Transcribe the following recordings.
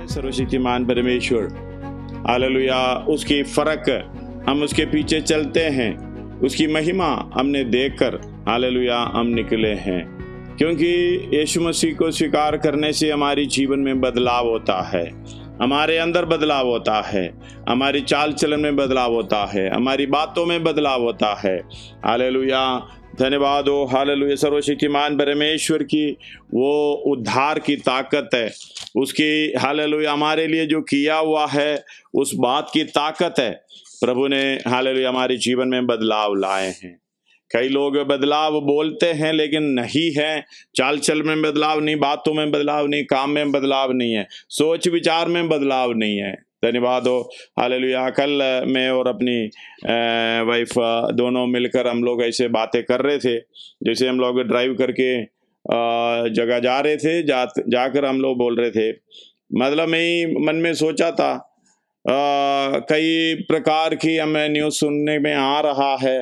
सर्वशक्तिमान परमेश्वर, हालेलुया। उसकी फर्क हम उसके पीछे चलते हैं, उसकी महिमा हमने देखकर हालेलुया हम निकले हैं, क्योंकि यीशु मसीह को स्वीकार करने से हमारी जीवन में बदलाव होता है, हमारे अंदर बदलाव होता है, हमारी चाल चलन में बदलाव होता है, हमारी बातों में बदलाव होता है। हालेलुया, धन्यवाद हो हालेलुया सर्वशक्तिमान परमेश्वर की वो उद्धार की ताकत है, उसकी हालेलुया हमारे लिए जो किया हुआ है उस बात की ताकत है। प्रभु ने हालेलुया हमारे जीवन में बदलाव लाए हैं। कई लोग बदलाव बोलते हैं लेकिन नहीं है, चाल चल में बदलाव नहीं, बातों में बदलाव नहीं, काम में बदलाव नहीं है, सोच विचार में बदलाव नहीं है। धन्यवाद हो हालेलुया। कल मैं और अपनी वाइफ दोनों मिलकर हम लोग ऐसे बातें कर रहे थे, जैसे हम लोग ड्राइव करके जगह जा रहे थे, जाकर हम लोग बोल रहे थे, मतलब मैं मन में सोचा था कई प्रकार की हमें न्यूज़ सुनने में आ रहा है,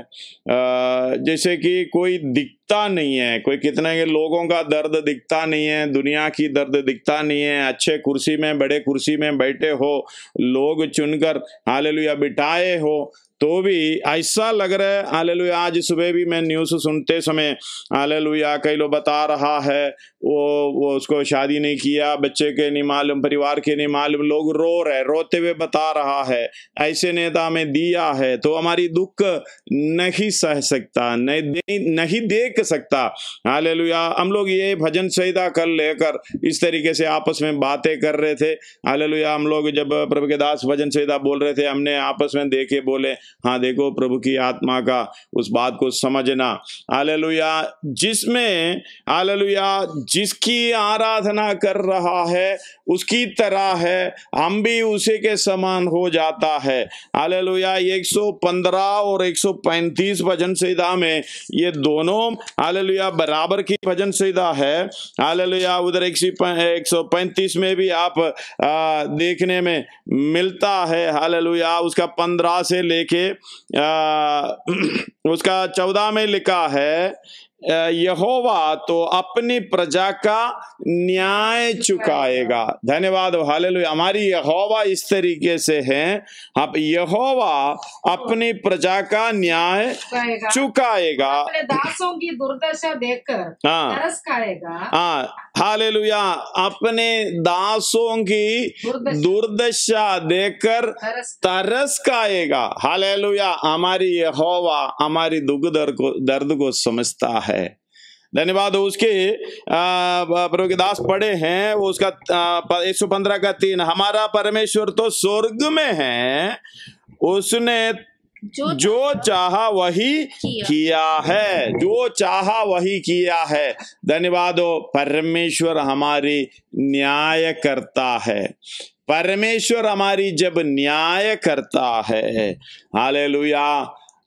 जैसे कि कोई दिखता नहीं है, कोई कितने के लोगों का दर्द दिखता नहीं है, दुनिया की दर्द दिखता नहीं है, अच्छे कुर्सी में बड़े कुर्सी में बैठे हो, लोग चुनकर हालेलुया बिठाए हो, तो भी ऐसा लग रहा है हालेलुया। आज सुबह भी मैं न्यूज़ सुनते समय हालेलुया कई लोग बता रहा है वो उसको शादी नहीं किया, बच्चे के नहीं मालूम, परिवार के नहीं मालूम, लोग रो रहे, रोते हुए बता रहा है ऐसे नेता में दिया है, तो हमारी दुख नहीं सह सकता, नहीं देख सकता। हालेलुया हम लोग ये भजन संहिता कर लेकर इस तरीके से आपस में बातें कर रहे थे। हालेलुया हम लोग जब प्रभु के दास भजन संहिता बोल रहे थे, हमने आपस में देखे, बोले हाँ देखो प्रभु की आत्मा का उस बात को समझना। हालेलुया जिसमें हालेलुया जिसकी आराधना कर रहा है उसकी तरह है, हम भी उसी के समान हो जाता है। हालेलुया 115 और 135 भजन संहिता में ये दोनों हालेलुया बराबर की भजन संहिता है। हालेलुया उधर 135 में भी आप देखने में मिलता है। हालेलुया उसका 15 से लेके उसका 14 में लिखा है, यहोवा तो अपनी प्रजा का न्याय चुकाएगा। धन्यवाद हालेलुया। हमारी यहोवा इस तरीके से है, अब यहोवा अपनी प्रजा का न्याय चुकाएगा, अपने दासों की दुर्दशा देखकर तरस खाएगा। हाँ हालेलुया अपने दासों की दुर्दशा देखकर तरस खाएगा। हालेलुया हमारी यहोवा हमारी दुख दर्द को समझता है। धन्यवाद। उसके प्रभु के दास पढ़े हैं वो उसका 115 का 3, हमारा परमेश्वर तो स्वर्ग में है, उसने जो चाहा वही किया है, जो चाहा वही किया है। धन्यवाद हो परमेश्वर हमारी न्याय करता है, परमेश्वर हमारी जब न्याय करता है हालेलुया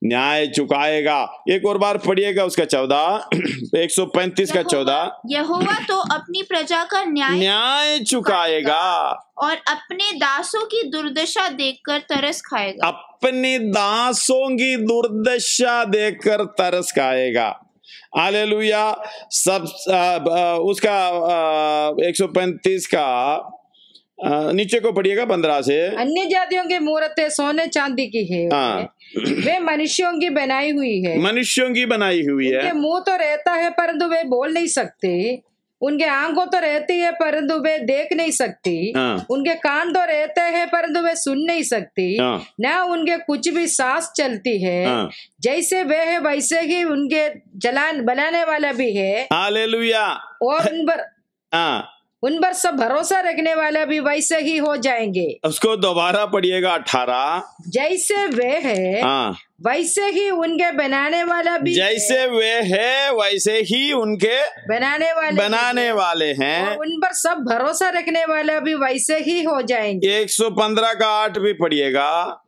न्याय चुकाएगा। एक और बार पढ़िएगा उसका 14 135 का 14, यहोवा तो अपनी प्रजा का न्याय चुकाएगा और अपने दासों की दुर्दशा देखकर तरस खाएगा। अपने दासों की दुर्दशा देखकर तरस खाएगा। हालेलुया सब उसका 135 का नीचे को पढ़िएगा 15 से, अन्य जातियों की मूर्तें सोने चांदी की है, वे मनुष्यों की बनाई हुई है, मनुष्यों की बनाई हुई है। उनके मुंह तो रहता है परंतु वे बोल नहीं सकते, उनके आंखों तो रहती है परंतु वे देख नहीं सकती, उनके कान तो रहते हैं परंतु वे सुन नहीं सकती, न उनके कुछ भी सांस चलती है, जैसे वे है वैसे ही उनके बनाने वाला भी है। हालेलुया। और उन पर सब भरोसा रखने वाला भी वैसे ही हो जाएंगे। उसको दोबारा पढ़िएगा 18, जैसे वे है वैसे ही उनके बनाने वाला भी, जैसे वे है वैसे ही उनके बनाने वाले हैं, और उन पर सब भरोसा रखने वाला भी वैसे ही हो जाएंगे। 115 का 8 भी पढ़िएगा,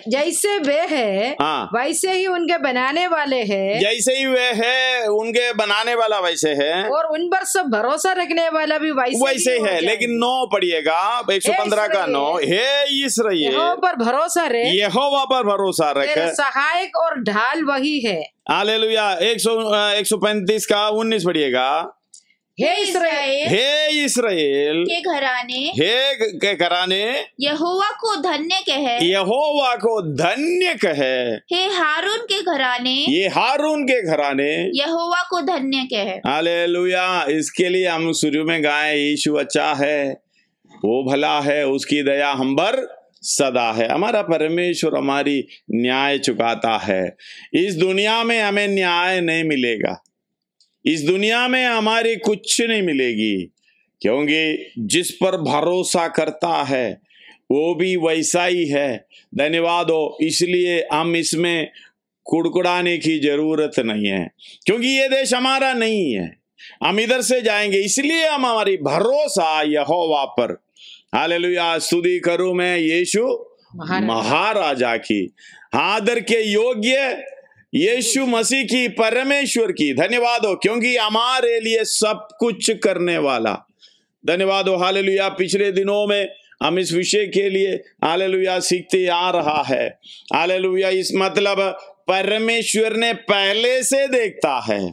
जैसे वे है वैसे ही उनके बनाने वाले हैं, जैसे ही वे है उनके बनाने वाला वैसे है, और उन पर सब भरोसा रखने वाला भी वैसे है। लेकिन 9 पढ़िएगा 115 का 9, हे इस्राएल यहोवा पर भरोसा रख, यहोवा पर भरोसा रख, सहायक और ढाल वही है। हालेलुया 135 का 19 पढ़िएगा, हे इस्राएल के घराने, हे घराने, यहोवा को धन्य कहे, यहोवा को धन्य कहे। हे हारून के घराने, ये हारून के घराने, यहोवा को धन्य कहे। हालेलुया। इसके लिए हम शुरू में गाएं, यीशु अच्छा है, वो भला है, उसकी दया हम पर सदा है। हमारा परमेश्वर हमारी न्याय चुकाता है। इस दुनिया में हमें न्याय नहीं मिलेगा, इस दुनिया में हमारी कुछ नहीं मिलेगी, क्योंकि जिस पर भरोसा करता है वो भी वैसा ही है। धन्यवाद हो। इसलिए हम इसमें कुड़कुड़ाने की जरूरत नहीं है, क्योंकि ये देश हमारा नहीं है, हम इधर से जाएंगे। इसलिए हम हमारी भरोसा यहोवा पर। हालेलुया। स्तुति करूं मैं यीशु महाराजा की, आदर के योग्य यीशु मसीह की, परमेश्वर की। धन्यवाद हो, क्योंकि हमारे लिए सब कुछ करने वाला। धन्यवाद हो। हालेलुया। पिछले दिनों में हम इस विषय के लिए हालेलुया सीखते आ रहा है। हालेलुया। इस मतलब परमेश्वर ने पहले से देखता है,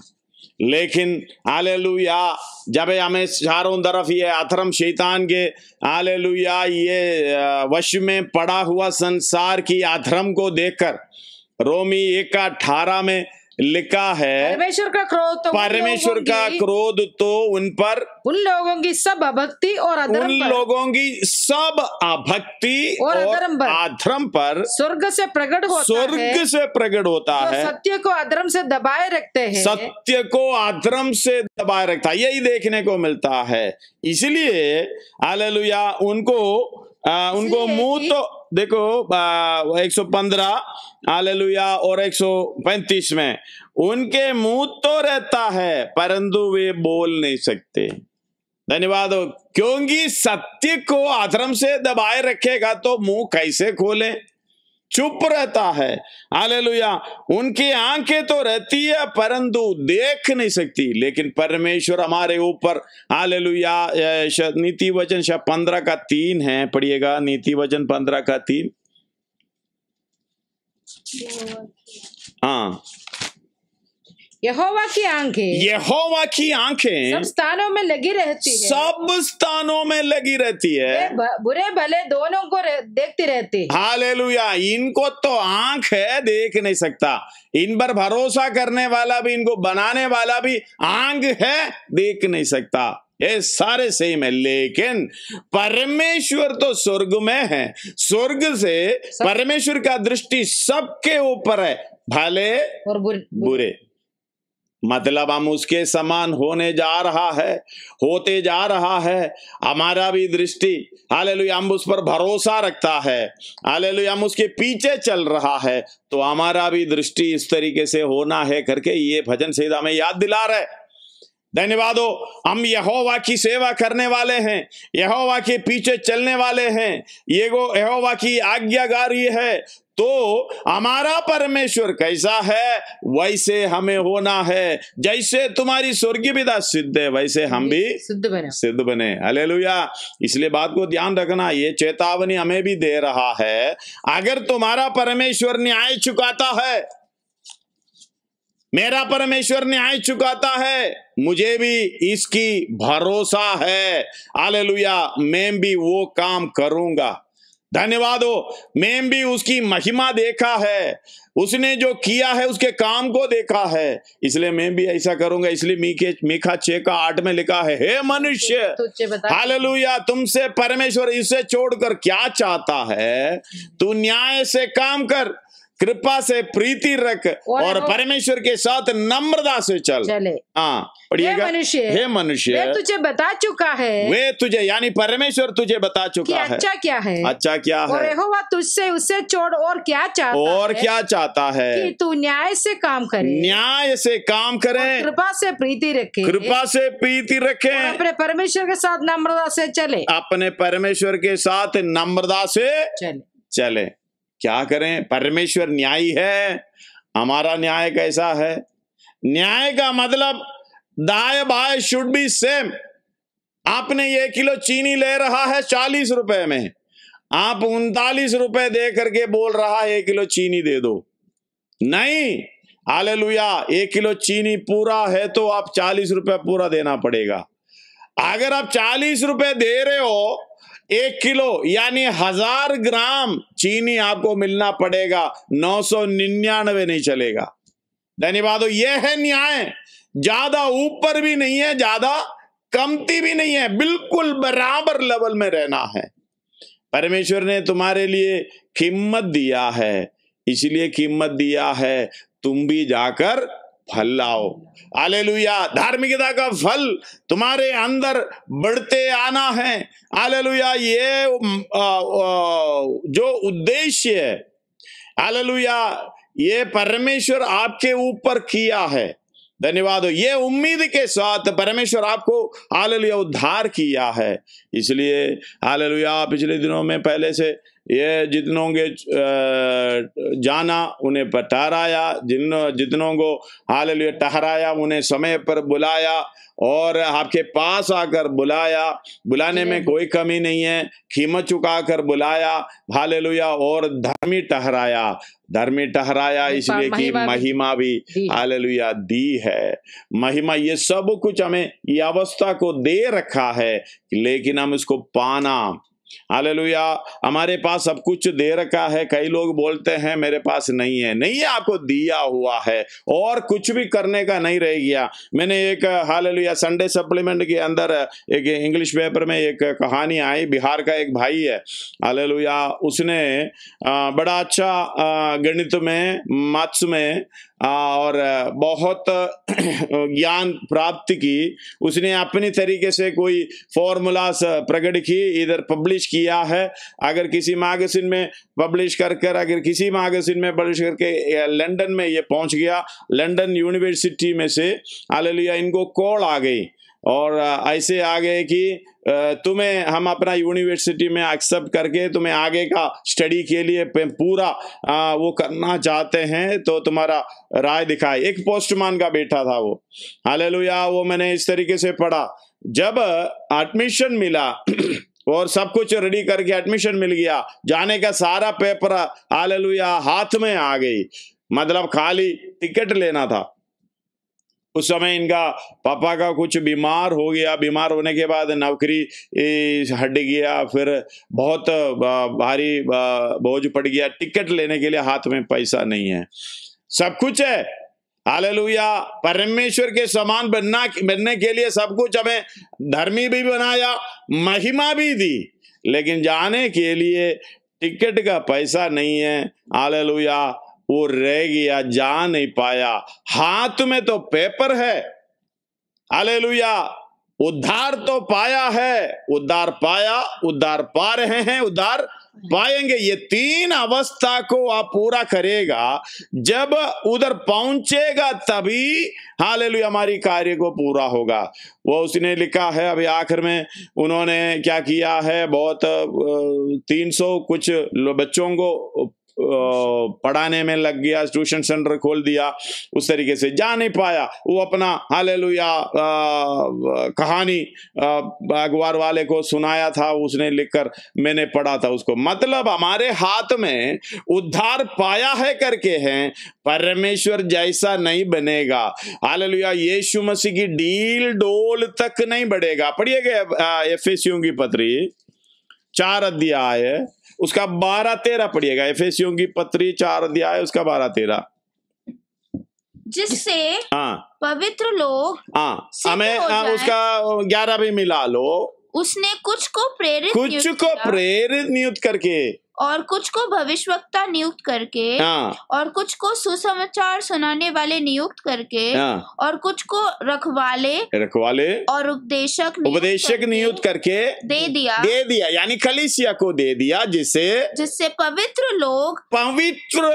लेकिन हालेलुया जब हमें चारों तरफ ये अधर्म शैतान के हालेलुया ये वश में पड़ा हुआ संसार की अधर्म को देखकर, रोमी 1:18 में लिखा है, परमेश्वर का क्रोध तो उन पर, उन लोगों की सब अभक्ति और अधर्म उन लोगों की सब अभक्ति और अधर्म पर स्वर्ग से प्रकट होता है, सत्य को अधर्म से दबाए रखते हैं, सत्य को अधर्म से दबाए रखता है। यही देखने को मिलता है। इसलिए हालेलुया उनको मुंह तो देखो 115 हालेलुया और 135 में, उनके मुंह तो रहता है परंतु वे बोल नहीं सकते। धन्यवाद हो। क्योंकि सत्य को अधर्म से दबाए रखेगा तो मुंह कैसे खोले, चुप रहता है। हालेलुया। उनकी आंखें तो रहती है परंतु देख नहीं सकती, लेकिन परमेश्वर हमारे ऊपर हालेलुया। नीति वचन 15:3 है, पढ़िएगा नीति वचन 15:3। हाँ, यहोवा की आंखें सब स्थानों में लगी रहती है, सब स्थानों में लगी रहती है, बुरे भले दोनों को देखती रहती है। हालेलुया। इनको तो आंख है, देख नहीं सकता। इन पर भरोसा करने वाला भी, इनको बनाने वाला भी आंख है, देख नहीं सकता। ये सारे सेम है, लेकिन परमेश्वर तो स्वर्ग में है। स्वर्ग से परमेश्वर का दृष्टि सबके ऊपर है, भले और बुरे। मतलब हम उसके समान होते जा रहा है। हमारा भी दृष्टि हालेलुया, हम उस पर भरोसा रखता है। हालेलुया, हम उसके पीछे चल रहा है, तो हमारा भी दृष्टि इस तरीके से होना है करके ये भजन संहिता हमें याद दिला रहा है। धन्यवाद हो। हम यहोवा की सेवा करने वाले हैं, यहोवा के पीछे चलने वाले हैं, ये यहोवा की आज्ञाकारी है। तो हमारा परमेश्वर कैसा है वैसे हमें होना है। जैसे तुम्हारी स्वर्गीय पिता सिद्ध है वैसे हम भी सिद्ध बने। हालेलुया। इसलिए बात को ध्यान रखना, ये चेतावनी हमें भी दे रहा है। अगर तुम्हारा परमेश्वर न्याय चुकाता है, मेरा परमेश्वर न्याय चुकाता है, मुझे भी इसकी भरोसा है। हालेलुया। मैं भी वो काम करूंगा। धन्यवाद हो। मैं भी उसकी महिमा देखा है, उसने जो किया है उसके काम को देखा है, इसलिए मैं भी ऐसा करूंगा। इसलिए मीका 6:8 में लिखा है, हे मनुष्य, हालेलुया, तुमसे परमेश्वर इसे छोड़कर क्या चाहता है? तू न्याय से काम कर, कृपा से प्रीति रख और परमेश्वर के साथ नम्रता से चले। हाँ, पढ़िएगा। हे मनुष्य, वे तुझे बता चुका है, वे तुझे यानी परमेश्वर तुझे बता चुका है अच्छा क्या है, अच्छा क्या है। और यहोवा तुझसे उसे छोड़ और क्या चाहता है कि तू न्याय से काम करे, कृपा से प्रीति रखे, अपने परमेश्वर के साथ नम्रता से चले, अपने परमेश्वर के साथ नम्रता से चले। क्या करें? परमेश्वर न्यायी है। हमारा न्याय कैसा है? न्याय का मतलब दाएं बाएं शुड बी सेम। आपने 1 किलो चीनी ले रहा है 40 रुपए में, आप 39 रुपए दे करके बोल रहा है 1 किलो चीनी दे दो। नहीं, हालेलुया। 1 किलो चीनी पूरा है तो आप 40 रुपए पूरा देना पड़ेगा। अगर आप 40 रुपए दे रहे हो 1 किलो, यानी 1000 ग्राम चीनी आपको मिलना पड़ेगा, 999 नहीं चलेगा। धन्यवाद। ये है न्याय, ज्यादा ऊपर भी नहीं है, ज्यादा कमती भी नहीं है, बिल्कुल बराबर लेवल में रहना है। परमेश्वर ने तुम्हारे लिए कीमत दिया है, इसलिए कीमत दिया है, तुम भी जाकर फल लाओ। हालेलुया। धार्मिकता का फल तुम्हारे अंदर बढ़ते आना है। हालेलुया। ये जो उद्देश्य है, हालेलुया, ये परमेश्वर आपके ऊपर किया है। धन्यवाद हो। ये उम्मीद के साथ परमेश्वर आपको हालेलुया उद्धार किया है। इसलिए हालेलुया, पिछले दिनों में पहले से ये जितनों के जाना उन्हें ठहराया, जितनों को हालेलुया ठहराया उन्हें समय पर बुलाया और आपके पास आकर बुलाया। बुलाने में कोई कमी नहीं है, कीमत चुकाकर बुलाया। हालेलुया। और धर्मी ठहराया इसलिए कि महिमा भी हालेलुया दी है। महिमा, ये सब कुछ हमें ये अवस्था को दे रखा है, लेकिन हम इसको पाना, हालेलुया, हमारे पास सब कुछ दे रखा है। कई लोग बोलते हैं मेरे पास नहीं है, नहीं है, आपको दिया हुआ है और कुछ भी करने का नहीं रह गया। मैंने एक हालेलुया संडे सप्लीमेंट के अंदर एक इंग्लिश पेपर में एक कहानी आई। बिहार का एक भाई है, हालेलुया, उसने बड़ा अच्छा गणित में, मैथ्स में और बहुत ज्ञान प्राप्त की। उसने अपनी तरीके से कोई फॉर्मूला प्रकट की, इधर पब्लिश किया है। अगर किसी मैगजीन में पब्लिश कर अगर किसी मैगजीन में पब्लिश करके लंदन में ये पहुंच गया। लंदन यूनिवर्सिटी में से हालेलुया इनको कॉल आ गई और ऐसे आ गए कि तुम्हें हम अपना यूनिवर्सिटी में एक्सेप्ट करके तुम्हें आगे का स्टडी के लिए पूरा वो करना चाहते हैं, तो तुम्हारा राय दिखाए। एक पोस्टमैन का बेटा था वो, हालेलुया। वो मैंने इस तरीके से पढ़ा, जब एडमिशन मिला और सब कुछ रेडी करके एडमिशन मिल गया, जाने का सारा पेपर हालेलुया हाथ में आ गई, मतलब खाली टिकट लेना था। उस समय इनका पापा का कुछ बीमार हो गया, बीमार होने के बाद नौकरी हट गया, फिर बहुत भारी बोझ पड़ गया, टिकट लेने के लिए हाथ में पैसा नहीं है। सब कुछ है, हालेलुया, परमेश्वर के समान बनने के लिए सब कुछ हमें धर्मी भी बनाया, महिमा भी दी, लेकिन जाने के लिए टिकट का पैसा नहीं है। हालेलुया, वो रह गया, जा नहीं पाया। हाथ में तो पेपर है, हालेलुया, उद्धार तो पाया है, उद्धार पाया, उद्धार पा रहे हैं, उद्धार पाएंगे। ये 3 अवस्था को आप पूरा करेगा, जब उधर पहुंचेगा तभी हालेलुया हमारी कार्य को पूरा होगा। वो उसने लिखा है, अभी आखिर में उन्होंने क्या किया है, बहुत 300 कुछ बच्चों को पढ़ाने में लग गया, ट्यूशन सेंटर खोल दिया। उस तरीके से जा नहीं पाया। वो अपना हालेलुया कहानी अखबार वाले को सुनाया था, उसने लिखकर मैंने पढ़ा था उसको। मतलब हमारे हाथ में उद्धार पाया है करके हैं, परमेश्वर जैसा नहीं बनेगा। हालेलुया, यीशु मसीह की डील डोल तक नहीं बढ़ेगा। पढ़िएगा एफेसियों की पत्री 4 अध्याय उसका 12-13 पढ़िएगा। एफेसियों की पत्री 4 अध्याय उसका 12-13, जिससे पवित्र लोग हमें उसका 11 भी मिला लो। उसने कुछ को प्रेरित नियुक्त करके और कुछ को भविष्यवक्ता नियुक्त करके और कुछ को सुसमाचार सुनाने वाले नियुक्त करके और कुछ को रखवाले और उपदेशक नियुक्त करके दे दिया यानी कलीसिया को दे दिया, जिससे पवित्र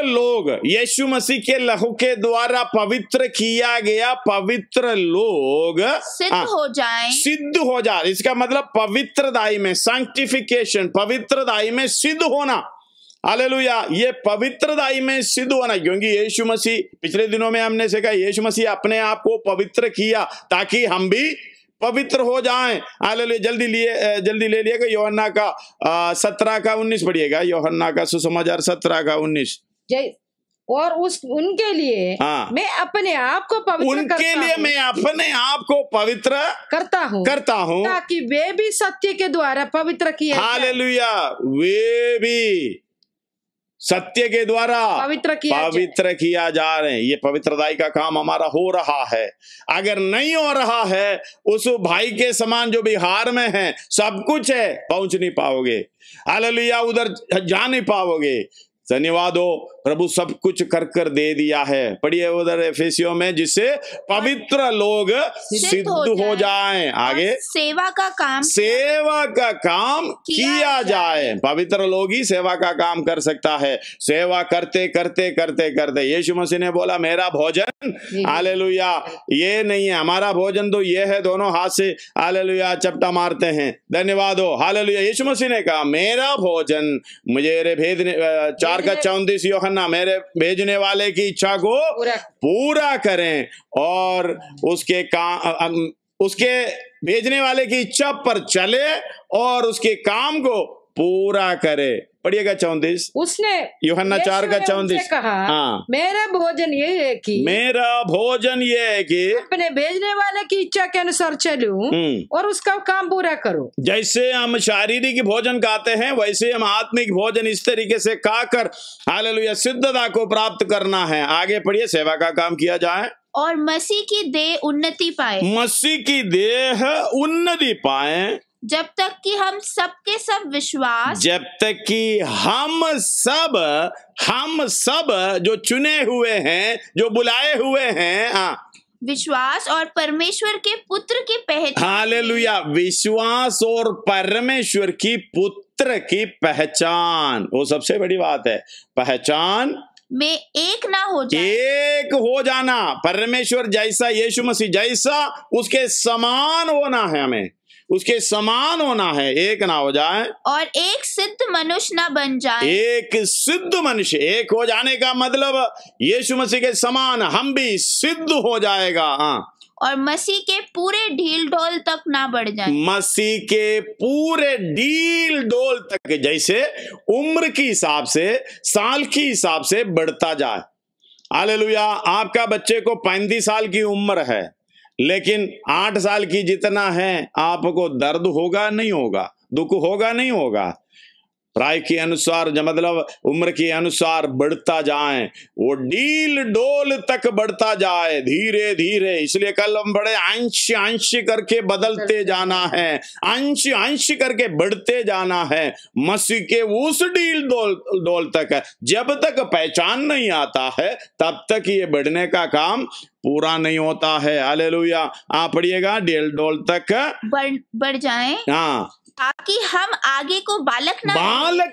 लोग यीशु मसीह के लहू के द्वारा पवित्र किया गया पवित्र लोग सिद्ध हो जाए। इसका मतलब पवित्रदाई में सैंक्टिफिकेशन, पवित्रदाई में सिद्ध होना। हालेलुया, ये पवित्रदाई में सिद्ध होना, क्योंकि यीशु मसीह, पिछले दिनों में हमने सीखा, यीशु मसीह अपने आप को पवित्र किया ताकि हम भी पवित्र हो जाएं। हालेलुया, जल्दी ले लिएगा यूहन्ना का 17 का 19 पढ़िएगा। यूहन्ना का सुसमाचार 17 का 19। और उनके लिए मैं अपने आप को पवित्र मैं अपने आप को पवित्र करता हूँ ताकि वे भी सत्य के द्वारा पवित्र किए। हालेलुया, वे भी सत्य के द्वारा पवित्र किया जा रहे हैं। ये पवित्रताई का काम हमारा हो रहा है। अगर नहीं हो रहा है, उस भाई के समान जो बिहार में है, सब कुछ है, पहुंच नहीं पाओगे। हालेलुया, उधर जा नहीं पाओगे। धन्यवाद हो, प्रभु सब कुछ कर दे दिया है। पढ़िए उधर एफेसियों में, जिससे पवित्र लोग सिद्ध हो जाएं। आगे सेवा का काम किया जाए। पवित्र लोग ही सेवा का काम कर सकता है। सेवा करते करते करते करते यीशु मसीह ने बोला, मेरा भोजन, हालेलुया, ये नहीं है, हमारा भोजन तो ये है। दोनों हाथ से हालेलुया चपटा मारते हैं। धन्यवाद हो, हालेलुया। यीशु मसीह ने कहा, मेरा भोजन, मुझे भेजने 4:34 यूहन्ना, मेरे भेजने वाले की इच्छा को पूरा करें और उसके भेजने वाले की इच्छा पर चले और उसके काम को पूरा करे। पढ़िएगा 34। उसने यूहन्ना 4:34 कहा, मेरा भोजन ये है कि अपने भेजने वाले की इच्छा के अनुसार चलूं और उसका काम पूरा करूं। जैसे हम शारीरिक भोजन खाते हैं, वैसे हम आत्मिक भोजन इस तरीके से खाकर हालेलुया सिद्धता को प्राप्त करना है। आगे पढ़िए, सेवा का काम किया जाए और मसीह की देह उन्नति पाए, जब तक कि हम सब विश्वास, जब तक कि हम सब जो चुने हुए हैं, जो बुलाए हुए हैं, विश्वास और परमेश्वर के पुत्र की पहचान, हालेलुया, विश्वास और परमेश्वर की पुत्र की पहचान, वो सबसे बड़ी बात है। पहचान में एक ना हो जाए, एक हो जाना। परमेश्वर जैसा, यीशु मसीह जैसा, उसके समान होना है, हमें उसके समान होना है, एक ना हो जाए और एक सिद्ध मनुष्य ना बन जाए। एक सिद्ध मनुष्य, एक हो जाने का मतलब यीशु मसीह के समान हम भी सिद्ध हो जाएगा। और मसीह के पूरे ढील डोल तक ना बढ़ जाए। मसीह के पूरे ढील डोल तक, जैसे उम्र के हिसाब से, साल के हिसाब से बढ़ता जाए। हालेलुया। आपका बच्चे को 35 साल की उम्र है, लेकिन 8 साल की जितना है, आपको दर्द होगा नहीं होगा, दुख होगा नहीं होगा। प्राय के अनुसार, मतलब उम्र के अनुसार बढ़ता जाए, वो ढील डोल तक बढ़ता जाए धीरे धीरे। इसलिए कल हम बड़े अंश अंश करके बदलते जाना है, अंश अंश करके बढ़ते जाना है मसीह के उस ढील डोल तक। जब तक पहचान नहीं आता है, तब तक ये बढ़ने का काम पूरा नहीं होता है। हालेलुया। आप पढ़िएगा, ढील डोल तक बढ़ जाएं, हाँ, ताकि हम आगे को बालक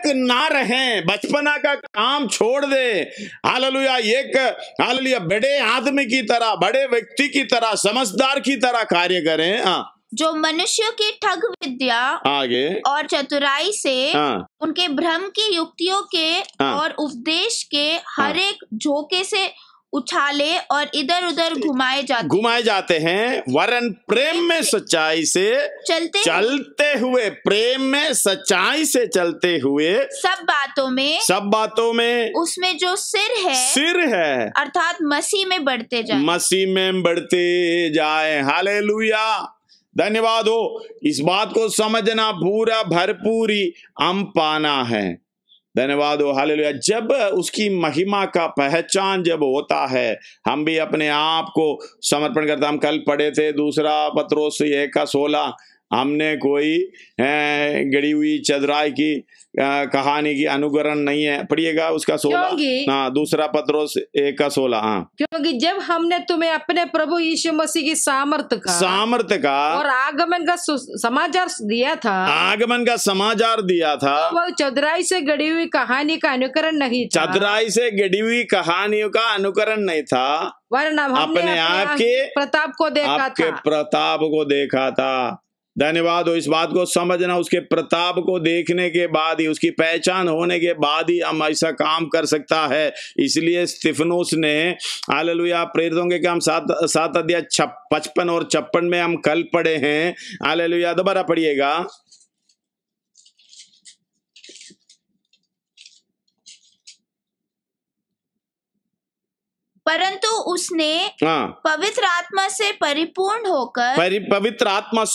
ना रहें, बचपना का काम छोड़ दे। हालेलुया। हालेलुया, बड़े आदमी की तरह, बड़े व्यक्ति की तरह, समझदार की तरह कार्य करें। जो मनुष्यों की ठग विद्या आगे और चतुराई से, उनके भ्रम की युक्तियों के और उपदेश के हर एक झोंके से उछाले और इधर उधर घुमाए जाते हैं, वरन प्रेम में सच्चाई से चलते हुए, प्रेम में सच्चाई से चलते हुए सब बातों में उसमें जो सिर है अर्थात मसीह में बढ़ते जाए। हालेलुया। धन्यवाद हो। इस बात को समझना, पूरा भरपूरी हम पाना है। धन्यवाद हो। हालेलुया। जब उसकी महिमा का पहचान जब होता है, हम भी अपने आप को समर्पण करते। हम कल पढ़े थे 2 पत्रोस 1:16, हमने कोई गड़ी हुई चदराई की कहानी की अनुकरण नहीं है। पढ़िएगा उसका 16, हाँ, 2 पत्रोस 1:16। हाँ, क्योंकि जब हमने तुम्हें अपने प्रभु यीशु मसीह की सामर्थ का और आगमन का समाचार दिया था, तो वह चदराई से गड़ी हुई कहानी का अनुकरण नहीं था। चदराई से गड़ी हुई कहानियों का अनुकरण नहीं था, वरना अपने आप के प्रताप को देखा था। धन्यवाद हो। इस बात को समझना, उसके प्रताप को देखने के बाद ही, उसकी पहचान होने के बाद ही हम ऐसा काम कर सकता है। इसलिए स्तिफनुस ने, हालेलुया, प्रेरितों के काम 7 अध्याय 55 और 56 में हम कल पढ़े हैं। हालेलुया। दोबारा पढ़िएगा। परंतु उसने पवित्र आत्मा से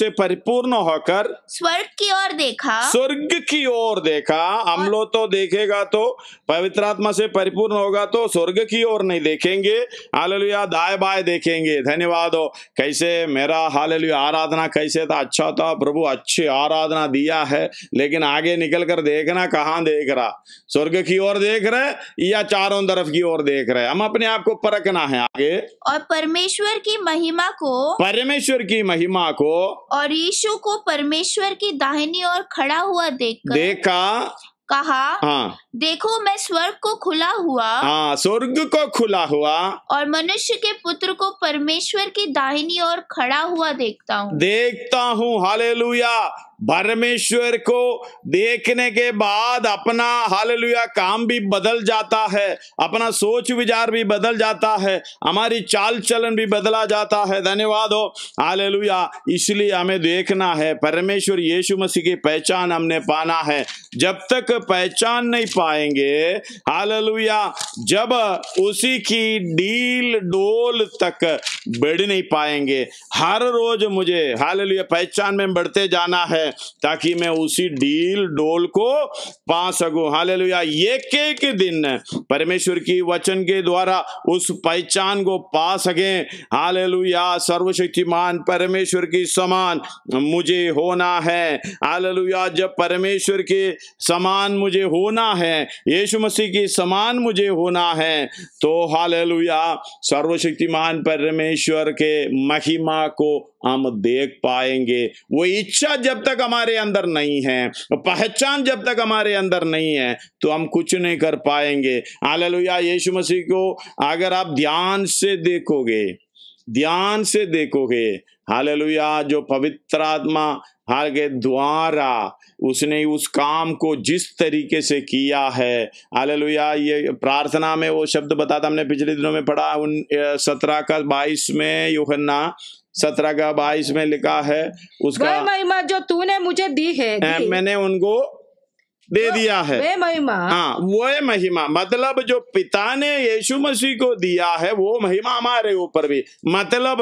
परिपूर्ण होकर स्वर्ग की ओर देखा। हम लोग तो देखेगा तो पवित्र आत्मा से परिपूर्ण होगा तो स्वर्ग की ओर नहीं देखेंगे, हालेलुया, दाएं बाएं देखेंगे। धन्यवाद हो। कैसे मेरा हालेलुया आराधना कैसे था, अच्छा था, प्रभु अच्छी आराधना दिया है, लेकिन आगे निकल कर देखना कहाँ देख रहा, स्वर्ग की ओर देख रहे या चारों तरफ की ओर देख रहे। हम अपने आप को परखना है आगे। और परमेश्वर की महिमा को और यीशु को परमेश्वर की दाहिनी ओर खड़ा हुआ देखा, कहा, देखो मैं स्वर्ग को खुला हुआ और मनुष्य के पुत्र को परमेश्वर की दाहिनी ओर खड़ा हुआ देखता हूँ। हालेलुया। परमेश्वर को देखने के बाद अपना हालेलुया काम भी बदल जाता है, अपना सोच विचार भी बदल जाता है, हमारी चाल चलन भी बदला जाता है। धन्यवाद हो। हालेलुया। इसलिए हमें देखना है, परमेश्वर यीशु मसीह की पहचान हमने पाना है। जब तक पहचान नहीं पाएंगे, हालेलुया, जब उसी की डील डोल तक बढ़ नहीं पाएंगे। हर रोज मुझे हालेलुया पहचान में बढ़ते जाना है ताकि मैं उसी डील डोल को पा सकूं। हालेलुया। एक एक दिन परमेश्वर की वचन के द्वारा उस पहचान को पा सकें। हालेलुया। सर्वशक्तिमान परमेश्वर की समान मुझे होना है। हालेलुया। जब परमेश्वर के समान मुझे होना है, यीशु मसीह की समान मुझे होना है, तो हालेलुया सर्वशक्तिमान परमेश्वर के महिमा को हम देख पाएंगे। वो इच्छा जब तक हमारे अंदर नहीं है, पहचान जब तक हमारे अंदर नहीं है, तो हम कुछ नहीं कर पाएंगे। हालेलुया। यीशु मसीह को अगर आप ध्यान से देखोगे, हालेलुया, जो पवित्र आत्मा के द्वारा उसने उस काम को जिस तरीके से किया है, हालेलुया। ये प्रार्थना में वो शब्द बताता, हमने पिछले दिनों में पढ़ा 17:22 में, यूहन्ना 17:22 में लिखा है, उसका महिमा जो तूने मुझे दी है, मैंने उनको दे दिया है। वे महिमा, वो महिमा मतलब जो पिता ने यीशु मसीह को दिया है, वो महिमा हमारे ऊपर भी, मतलब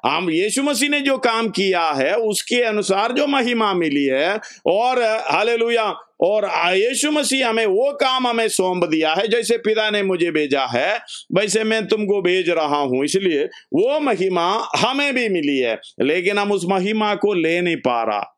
हम यीशु मसीह ने जो काम किया है उसके अनुसार जो महिमा मिली है। और हालेलुया, और यीशु मसीह हमें वो काम हमें सौंप दिया है, जैसे पिता ने मुझे भेजा है वैसे मैं तुमको भेज रहा हूं। इसलिए वो महिमा हमें भी मिली है, लेकिन हम उस महिमा को ले नहीं पा रहा।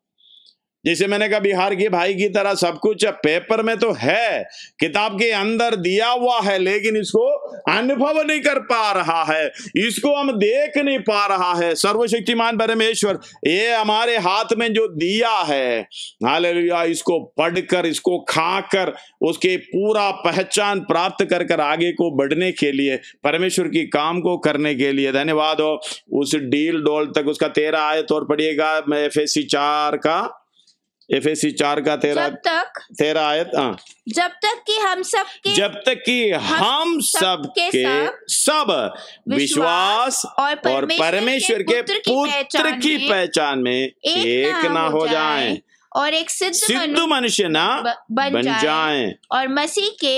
जैसे मैंने कहा, बिहार के भाई की तरह सब कुछ पेपर में तो है, किताब के अंदर दिया हुआ है, लेकिन इसको अनुभव नहीं कर पा रहा है, इसको हम देख नहीं पा रहा है। सर्वशक्तिमान परमेश्वर ये हमारे हाथ में जो दिया है, हालेलुया, इसको पढ़कर, इसको खाकर, उसके पूरा पहचान प्राप्त कर आगे को बढ़ने के लिए, परमेश्वर की काम को करने के लिए, धन्यवाद हो। उस डील डोल तक उसका 13 आयत और पढ़िएगा, एफएससी 4 का 13 आयत। जब तक कि हम सबके सब विश्वास और परमेश्वर के पुत्र की पहचान में एक ना हो जाएं और एक सिद्ध मनुष्य ना बन जाएं और मसीह के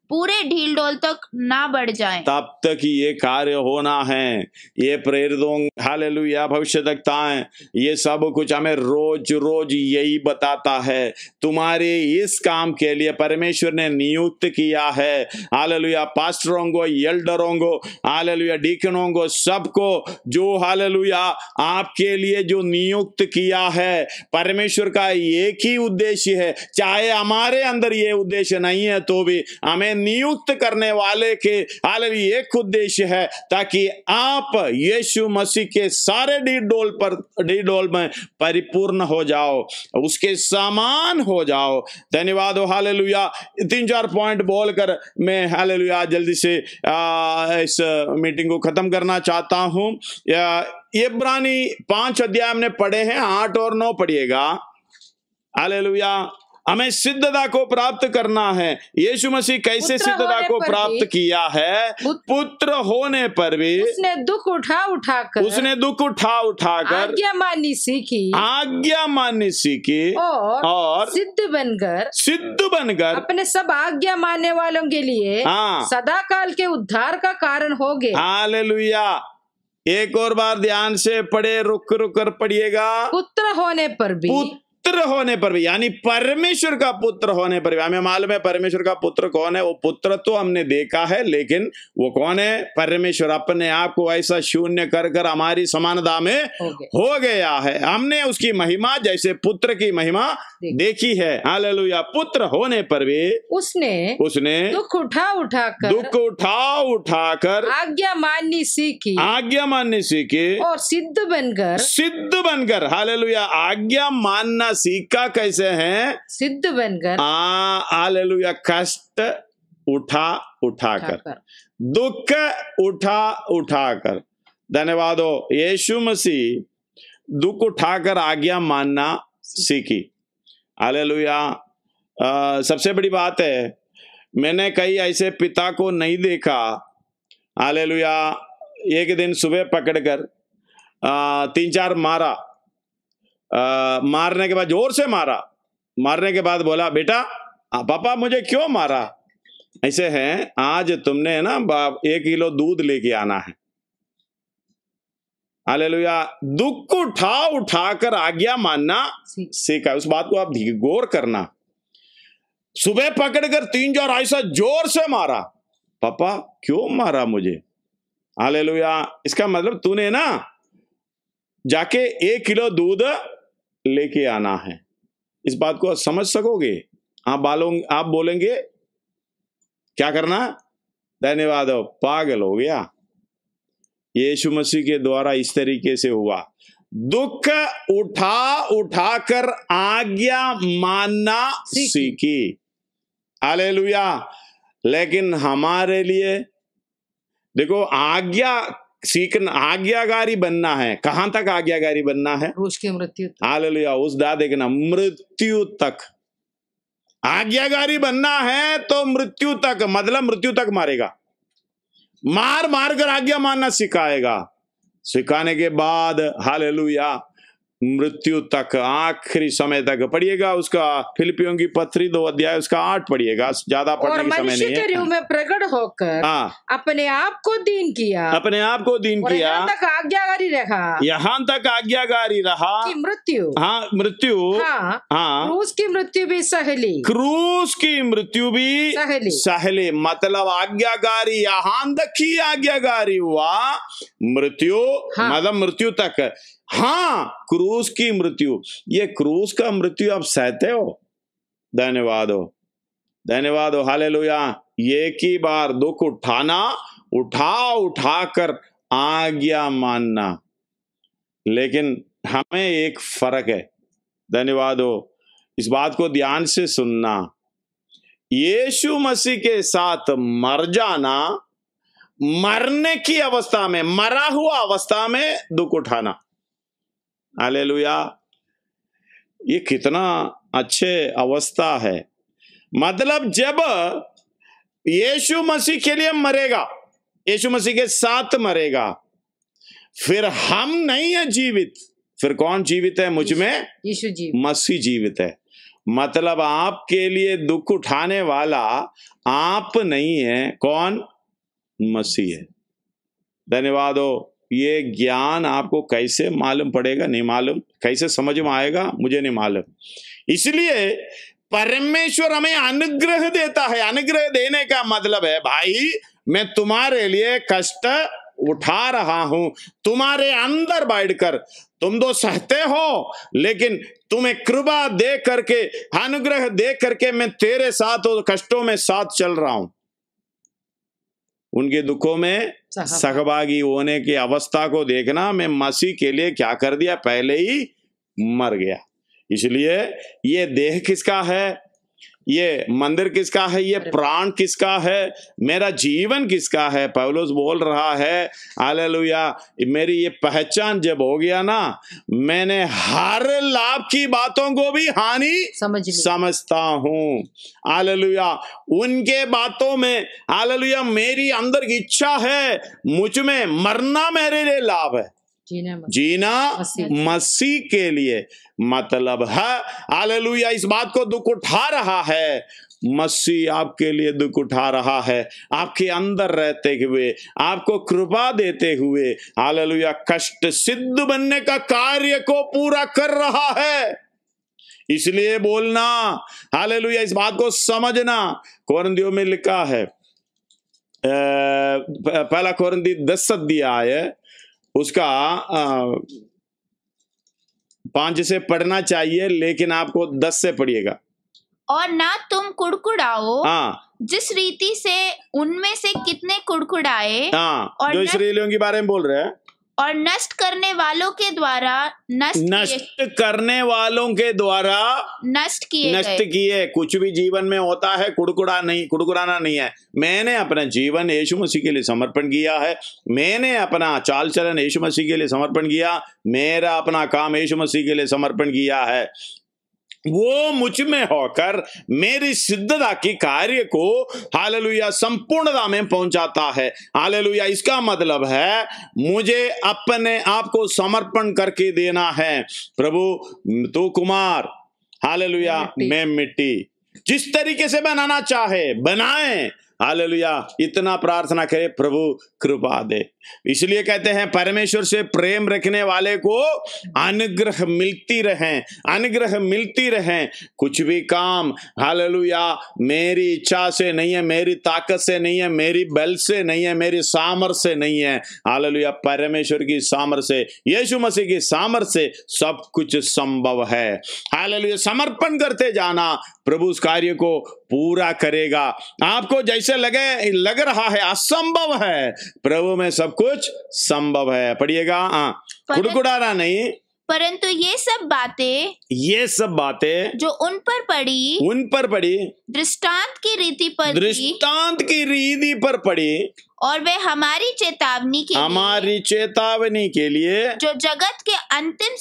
पूरे ढील डोल तक ना बढ़ जाएं, तब तक ये कार्य होना है। ये प्रेरितों, हालेलुया, भविष्यवक्ताएं, ये सब कुछ हमें रोज रोज यही बताता है। तुम्हारे इस काम के लिए परमेश्वर ने नियुक्त किया है। हालेलुया, पास्टरों को, एल्डरों को, हालेलुया, डीकनों को, सबको जो हालेलुया आपके लिए जो नियुक्त किया है, परमेश्वर का एक ही उद्देश्य है। चाहे हमारे अंदर ये उद्देश्य नहीं है तो भी हमें नियुक्त करने वाले के हालेलुया एक उद्देश्य है, ताकि आप यीशु मसीह के सारे डी डोल में परिपूर्ण हो जाओ, उसके समान हो जाओ। धन्यवाद हो। हालेलुया। 3-4 पॉइंट बोलकर मैं हालेलुया जल्दी से इस मीटिंग को खत्म करना चाहता हूं। इब्रानी 5 अध्याय हमने पढ़े हैं, 8 और 9 पढ़िएगा। हालेलुया। हमें सिद्धता को प्राप्त करना है। यीशु मसीह कैसे सिद्धता को प्राप्त किया है? पुत्र होने पर भी उसने दुख उठा उठाकर आज्ञा माननी सीखी और सिद्ध बनकर अपने सब आज्ञा मानने वालों के लिए सदा काल के उद्धार का कारण हो गए। हालेलुया। एक और बार ध्यान से पढ़े, रुक कर पढ़िएगा। पुत्र होने पर भी यानी परमेश्वर का पुत्र होने पर भी, हमें मालूम है परमेश्वर का पुत्र कौन है। वो पुत्र तो हमने देखा है, लेकिन वो कौन है? परमेश्वर अपने आप को ऐसा शून्य कर हमारी समानता में हो गया है। हमने उसकी महिमा, जैसे पुत्र की महिमा देखी है। हालेलुया। पुत्र होने पर भी उसने दुख उठा उठाकर आज्ञा माननी सीखी और सिद्ध बनकर हालेलुया। आज्ञा मानना सीखा कैसे है? सिद्ध बनकर। हालेलुया। कष्ट उठाकर, दुख उठाकर। धन्यवाद हो। यीशु मसीह दुख उठाकर आज्ञा मानना सीखी। हालेलुया। सबसे बड़ी बात है, मैंने कई ऐसे पिता को नहीं देखा। हालेलुया। एक दिन सुबह पकड़कर 3-4 मारा, मारने के बाद जोर से मारने के बाद बोला, बेटा पापा मुझे क्यों मारा? ऐसे है, आज तुमने ना 1 किलो दूध लेके आना है। हालेलुया। दुख उठाकर आज्ञा मानना सीखा। उस बात को आप गौर करना। सुबह पकड़कर 3-4 ऐसा जोर से मारा। पापा क्यों मारा मुझे? हालेलुया। इसका मतलब तूने ना जाके 1 किलो दूध लेके आना है। इस बात को समझ सकोगे? आप बोलेंगे क्या करना? धन्यवाद हो, पागल हो गया। यीशु मसीह के द्वारा इस तरीके से हुआ। दुख उठाकर आज्ञा मानना सीखी। हालेलुया। लेकिन हमारे लिए देखो, आज्ञा सीखना, आज्ञाकारी बनना है। कहां तक आज्ञाकारी बनना है? उसकी मृत्यु। हालेलुया। उस दा देखना, मृत्यु तक आज्ञाकारी बनना है। तो मृत्यु तक, मतलब मृत्यु तक मारेगा, मार कर आज्ञा मानना सिखाएगा। सिखाने के बाद हालेलुया मृत्यु तक, आखिरी समय तक पढ़िएगा। उसका फिलिपियों की पत्री 2 अध्याय उसका 8 पढ़िएगा। ज्यादा पढ़ने की समय नहीं है। मनुष्य के रूप में प्रकट होकर अपने आप को दीन किया। यहाँ तक आज्ञाकारी रहा कि मृत्यु क्रूस की मृत्यु भी सहली। मतलब आज्ञाकारी यहाँ तक ही आज्ञाकारी हुआ, मृत्यु मतलब मृत्यु तक। क्रूस की मृत्यु, ये क्रूस का मृत्यु आप सहते हो। धन्यवाद हो। हालेलुया। एक ही बार दुख उठाकर आज्ञा मानना। लेकिन हमें एक फर्क है। धन्यवाद हो। इस बात को ध्यान से सुनना। यीशु मसीह के साथ मर जाना, मरने की अवस्था में, मरा हुआ अवस्था में दुख उठाना। हालेलुया। ये कितना अच्छे अवस्था है। मतलब जब यीशु मसीह के लिए मरेगा, यीशु मसीह के साथ मरेगा, फिर हम नहीं है जीवित। फिर कौन जीवित है? मुझ में यीशु जी, मसीह जीवित है। मतलब आपके लिए दुख उठाने वाला आप नहीं है। कौन? मसीह है। धन्यवाद हो। ये ज्ञान आपको कैसे मालूम पड़ेगा? नहीं मालूम। कैसे समझ में आएगा? मुझे नहीं मालूम। इसलिए परमेश्वर हमें अनुग्रह देता है। अनुग्रह देने का मतलब है, भाई मैं तुम्हारे लिए कष्ट उठा रहा हूं, तुम्हारे अंदर बैठकर। तुम तो सहते हो, लेकिन तुम्हें कृपा दे करके, अनुग्रह दे करके मैं तेरे साथ और कष्टों में साथ चल रहा हूं। उनके दुखों में सहभागी होने की अवस्था को देखना। मैं मसीह के लिए क्या कर दिया? पहले ही मर गया। इसलिए ये देह किसका है? ये मंदिर किसका है? ये प्राण किसका है? मेरा जीवन किसका है? पौलुस बोल रहा है हालेलुया, मेरी ये पहचान जब हो गया ना, मैंने हर लाभ की बातों को भी हानि समझता हूँ। हालेलुया, उनके बातों में हालेलुया मेरी अंदर की इच्छा है, मुझ में मरना मेरे लिए लाभ है, जीना मसीह के लिए मतलब है। हालेलुया, इस बात को दुख उठा रहा है, मसीह आपके लिए दुख उठा रहा है, आपके अंदर रहते हुए, आपको कृपा देते हुए हालेलुया कष्ट सिद्ध बनने का कार्य को पूरा कर रहा है। इसलिए बोलना हालेलुया, इस बात को समझना। कोरिन्थियों में लिखा है, पहला कोरिन्थी 10 अध्याय उसका 5 से पढ़ना चाहिए, लेकिन आपको 10 से पढ़िएगा। और ना तुम कुड़कुड़ाओ, जिस रीति से उनमें से कितने कुड़कुड़ाए, और जो इस्राएलियों के बारे में बोल रहे हैं, और नष्ट करने वालों के द्वारा नष्ट करने वालों के द्वारा नष्ट किए। कुछ भी जीवन में होता है कुड़कुड़ाना नहीं है। मैंने अपना जीवन यीशु मसीह के लिए समर्पण किया है, मैंने अपना चाल चलन यीशु मसीह के लिए समर्पण किया, मेरा अपना काम यीशु मसीह के लिए समर्पण किया है। वो मुझ में होकर मेरी सिद्धता की कार्य को हालेलुया संपूर्णता में पहुंचाता है। हालेलुया, इसका मतलब है मुझे अपने आप को समर्पण करके देना है। प्रभु तू कुमार, हालेलुया मैं मिट्टी, जिस तरीके से बनाना चाहे बनाए। हालेलुया, इतना प्रार्थना करे, प्रभु कृपा दे। इसलिए कहते हैं परमेश्वर से प्रेम रखने वाले को अनुग्रह मिलती रहे, अनुग्रह मिलती रहे। कुछ भी काम हालेलुया मेरी इच्छा से नहीं है, मेरी ताकत से नहीं है, मेरी बल से नहीं है, मेरी सामर्थ्य से नहीं है। हालेलुया, परमेश्वर की सामर्थ्य से, यीशु मसीह की सामर्थ्य से सब कुछ संभव है। हालेलुया, समर्पण करते जाना, प्रभु उस कार्य को पूरा करेगा। आपको जैसे लग रहा है असंभव है, प्रभु में सब कुछ संभव है। पढ़िएगा, कुड़कुड़ाना नहीं, परंतु ये सब बातें जो उन पर पड़ी दृष्टांत की रीति पर पड़ी, और वे हमारी चेतावनी के लिए जो जगत के अंतिम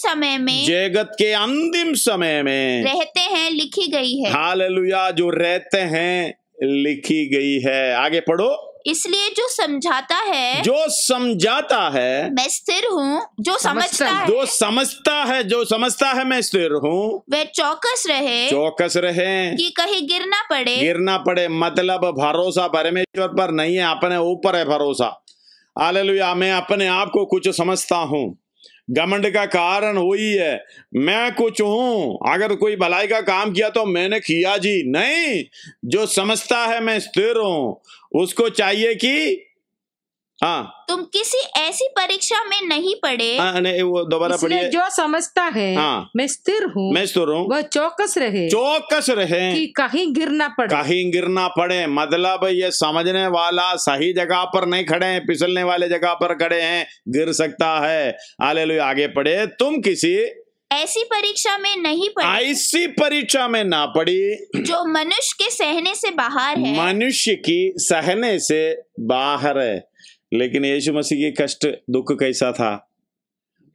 समय में रहते हैं लिखी गई है। हालेलुया, जो रहते हैं लिखी गई है। आगे पढ़ो। इसलिए जो समझाता है मैं स्थिर हूँ, जो समझता है मैं स्थिर हूँ, वे चौकस रहे कि कहीं गिरना पड़े। मतलब भरोसा परमेश्वर पर नहीं है, अपने ऊपर है भरोसा। हालेलुया, मैं अपने आप को कुछ समझता हूँ, घमंड का कारण वही है, मैं कुछ हूं। अगर कोई भलाई का काम किया तो मैंने किया जी, नहीं। जो समझता है मैं स्थिर हूं, उसको चाहिए कि तुम किसी ऐसी परीक्षा में नहीं पड़े। नहीं, वो दोबारा पढ़िए। जो समझता है मैं स्थिर हूँ, वह चौकस रहे कि कहीं गिरना पड़े। मतलब ये समझने वाला सही जगह पर नहीं खड़े हैं, फिसलने वाले जगह पर खड़े हैं, गिर सकता है। हालेलुया, आगे पढ़े। तुम किसी ऐसी परीक्षा में नहीं पड़ी, ऐसी परीक्षा में ना पड़ी जो मनुष्य के सहने से बाहर है। मनुष्य की सहने से बाहर है। लेकिन यीशु मसीह की कष्ट दुख कैसा था?